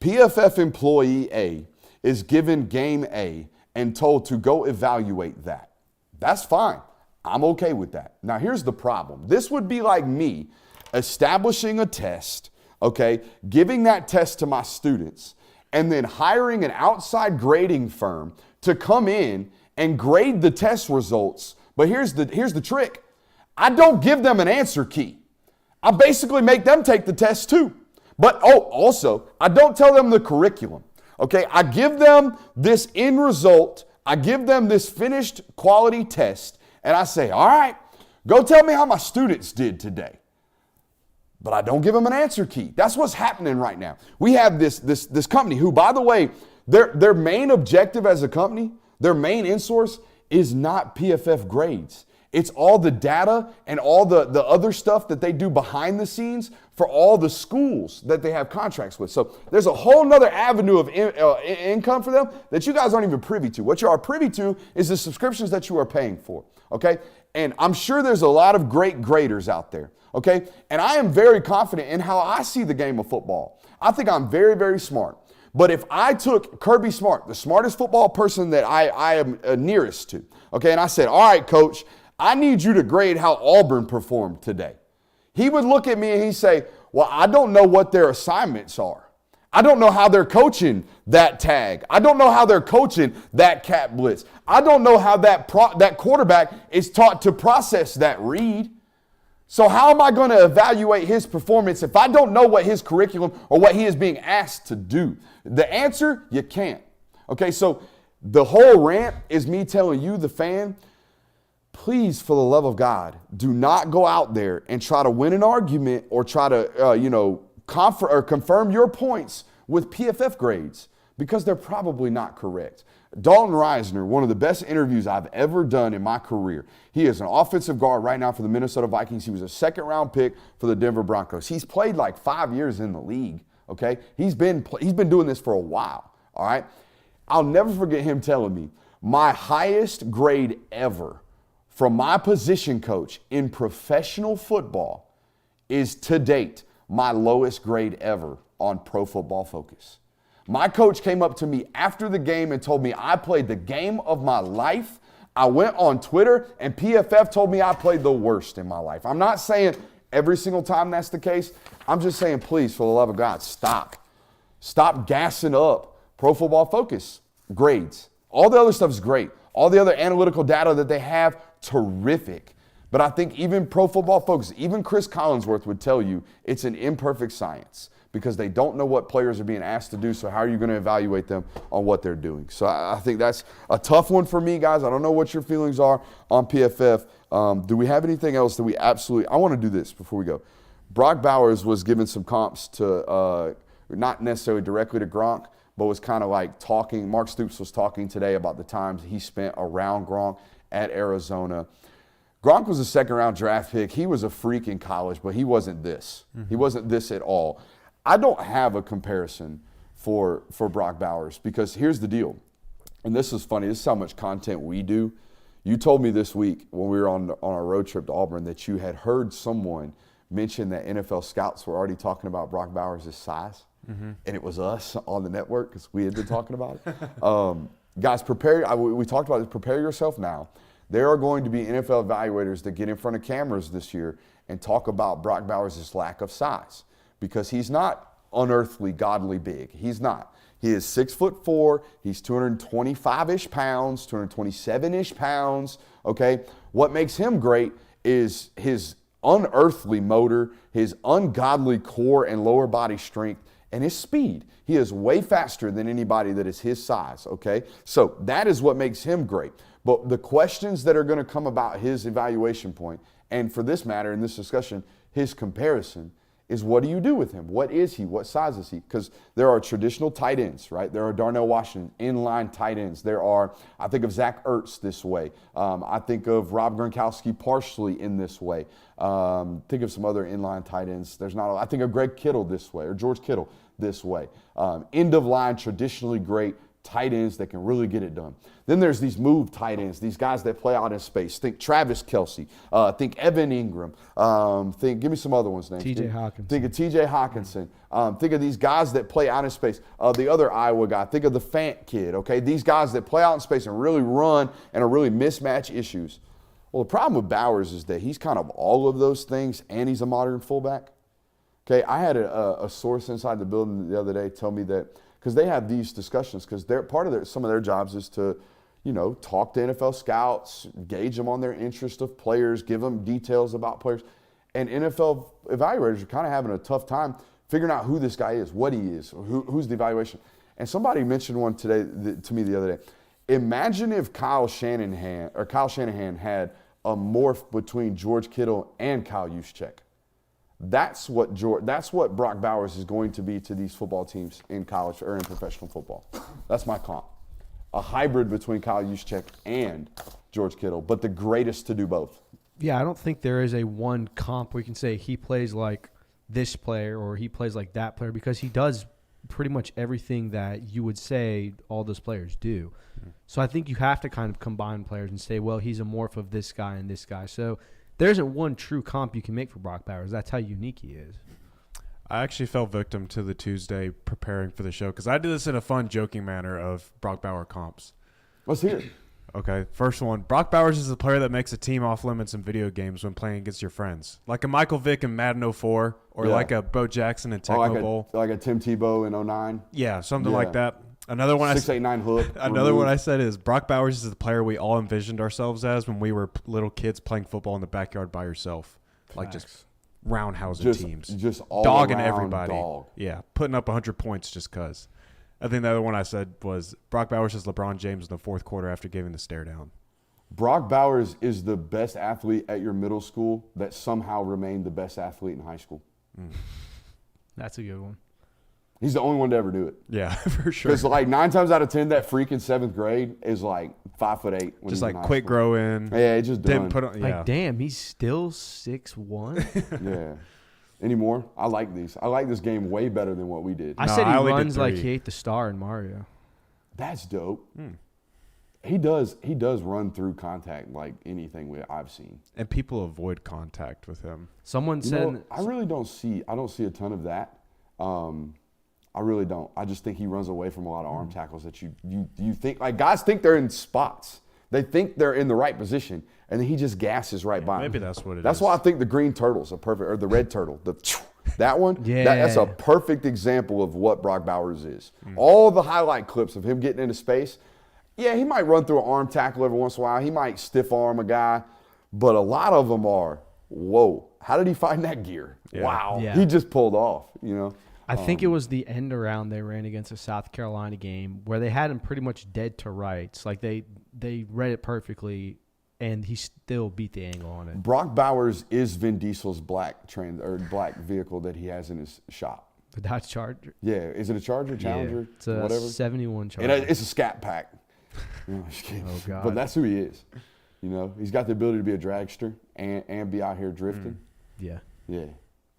PFF employee A is given game A and told to go evaluate that. That's fine. I'm okay with that. Now, here's the problem. This would be like me establishing a test, okay, giving that test to my students, and then hiring an outside grading firm to come in and grade the test results. But here's the trick. I don't give them an answer key. I basically make them take the test too. But also, I don't tell them the curriculum. Okay, I give them this end result. I give them this finished quality test, and I say, all right, go tell me how my students did today. But I don't give them an answer key. That's what's happening right now. We have this company who, by the way, their main objective as a company, their main in-source is not PFF grades. It's all the data and all the other stuff that they do behind the scenes for all the schools that they have contracts with. So there's a whole nother avenue of income for them that you guys aren't even privy to. What you are privy to is the subscriptions that you are paying for, okay? And I'm sure there's a lot of great graders out there, okay? And I am very confident in how I see the game of football. I think I'm very, very smart. But if I took Kirby Smart, the smartest football person that I am nearest to, okay, and I said, all right, coach, I need you to grade how Auburn performed today. He would look at me and he'd say, well, I don't know what their assignments are. I don't know how they're coaching that tag. I don't know how they're coaching that cat blitz. I don't know how that quarterback is taught to process that read. So how am I going to evaluate his performance if I don't know what his curriculum or what he is being asked to do? The answer, you can't. Okay, so the whole rant is me telling you, the fan, please, for the love of God, do not go out there and try to win an argument or try to, confirm your points with PFF grades because they're probably not correct. Dalton Reisner, one of the best interviews I've ever done in my career. He is an offensive guard right now for the Minnesota Vikings. He was a second-round pick for the Denver Broncos. He's played like 5 years in the league, okay? He's been doing this for a while, all right? I'll never forget him telling me, my highest grade ever from my position coach in professional football is to date my lowest grade ever on Pro Football Focus. My coach came up to me after the game and told me I played the game of my life. I went on Twitter and PFF told me I played the worst in my life. I'm not saying every single time that's the case. I'm just saying, please, for the love of God, stop. Stop gassing up Pro Football Focus grades. All the other stuff is great. All the other analytical data that they have, terrific. But I think even Pro Football Focus, even Chris Collinsworth would tell you it's an imperfect science because they don't know what players are being asked to do, so how are you going to evaluate them on what they're doing? So I think that's a tough one for me, guys. I don't know what your feelings are on PFF. Do we have anything else that we absolutely – I want to do this before we go. Brock Bowers was given some comps to not necessarily directly to Gronk, but was kind of like talking. Mark Stoops was talking today about the times he spent around Gronk at Arizona. Gronk was a second-round draft pick. He was a freak in college, but he wasn't this. He wasn't this at all. I don't have a comparison for Brock Bowers because here's the deal, and this is funny. This is how much content we do. You told me this week when we were on our road trip to Auburn that you had heard someone mention that NFL scouts were already talking about Brock Bowers' size, and it was us on the network because we had been talking about it. Guys, we talked about this. Prepare yourself now. There are going to be NFL evaluators that get in front of cameras this year and talk about Brock Bowers' lack of size, because he's not unearthly, godly big. He's not. He is 6'4". He's 225-ish pounds, 227-ish pounds. Okay, what makes him great is his unearthly motor, his ungodly core and lower body strength, and his speed. He is way faster than anybody that is his size. Okay, so that is what makes him great. But the questions that are going to come about his evaluation point, and for this matter, in this discussion, his comparison, is what do you do with him? What is he? What size is he? Because there are traditional tight ends, right? There are Darnell Washington, inline tight ends. There are, I think of Zach Ertz this way. I think of Rob Gronkowski partially in this way. Think of some other inline tight ends. I think of Greg Kittle this way, or George Kittle this way. End of line, traditionally great tight ends that can really get it done. Then there's these move tight ends, these guys that play out in space. Think Travis Kelce. Think Evan Ingram. Give me some other ones names. T.J. Hawkinson. Think of T.J. Hawkinson. Think of these guys that play out in space. The other Iowa guy. Think of the Fant kid. Okay, these guys that play out in space and really run and are really mismatch issues. Well, the problem with Bowers is that he's kind of all of those things, and he's a modern fullback. Okay, I had a source inside the building the other day tell me that, because they have these discussions, because some of their jobs is to, talk to NFL scouts, gauge them on their interest of players, give them details about players. And NFL evaluators are kind of having a tough time figuring out who this guy is, what he is, who's the evaluation. And somebody mentioned one today to me the other day. Imagine if Kyle Shanahan had a morph between George Kittle and Kyle Juszczyk. That's what Brock Bowers is going to be to these football teams in college or in professional football. That's my comp. A hybrid between Kyle Juszczyk and George Kittle, but the greatest to do both. Yeah, I don't think there is a one comp where you can say he plays like this player or he plays like that player, because he does pretty much everything that you would say all those players do. So I think you have to kind of combine players and say, well, he's a morph of this guy and this guy. So there isn't one true comp you can make for Brock Bowers. That's how unique he is. I actually fell victim to the Tuesday preparing for the show, because I did this in a fun, joking manner of Brock Bauer comps. Let's hear it. Okay, first one. Brock Bowers is the player that makes a team off limits in video games when playing against your friends. Like a Michael Vick in Madden 04, or like a Bo Jackson in Tecmo Bowl. Like a Tim Tebow in 09. Yeah, something like that. Another one 6'8" hook. Another one I said is Brock Bowers is the player we all envisioned ourselves as when we were little kids playing football in the backyard by yourself. Like just roundhousing teams. Just all dogging around everybody. Dog. Yeah, putting up 100 points just because. I think the other one I said was Brock Bowers is LeBron James in the fourth quarter after giving the stare down. Brock Bowers is the best athlete at your middle school that somehow remained the best athlete in high school. That's a good one. He's the only one to ever do it. Yeah, for sure. Because like 9 times out of 10, that freak in 7th grade is like 5'8". Just like quick grow in. Yeah, it just didn't done. put on. Yeah. Like, damn, he's still 6'1". Yeah. Anymore? I like these. I like this game way better than what we did. I said he runs like he ate the star in Mario. That's dope. He does run through contact like anything I've seen. And people avoid contact with him. Someone said I really don't see a ton of that. I really don't. I just think he runs away from a lot of arm tackles that you think, like, guys think they're in spots. They think they're in the right position, and then he just gasses right by them. Maybe that's what it is. That's why I think the green turtle's or the red turtle, that one, yeah. That's a perfect example of what Brock Bowers is. All the highlight clips of him getting into space, yeah, he might run through an arm tackle every once in a while. He might stiff arm a guy, but a lot of them are, whoa, how did he find that gear? Yeah. Wow. Yeah. He just pulled off, I think it was the end around they ran against a South Carolina game where they had him pretty much dead to rights. Like they read it perfectly, and he still beat the angle on it. Brock Bowers is Vin Diesel's black vehicle that he has in his shop. The Dodge Charger. Yeah, is it a Charger, Challenger, It's a whatever? 71 Charger. It's a Scat Pack. Oh God! But that's who he is. He's got the ability to be a dragster and be out here drifting. Yeah. Yeah.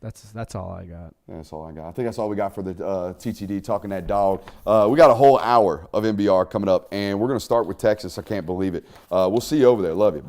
That's all I got. That's all I got. I think that's all we got for the TTD, talking that dog. We got a whole hour of NBR coming up, and we're going to start with Texas. I can't believe it. We'll see you over there. Love you. Bye.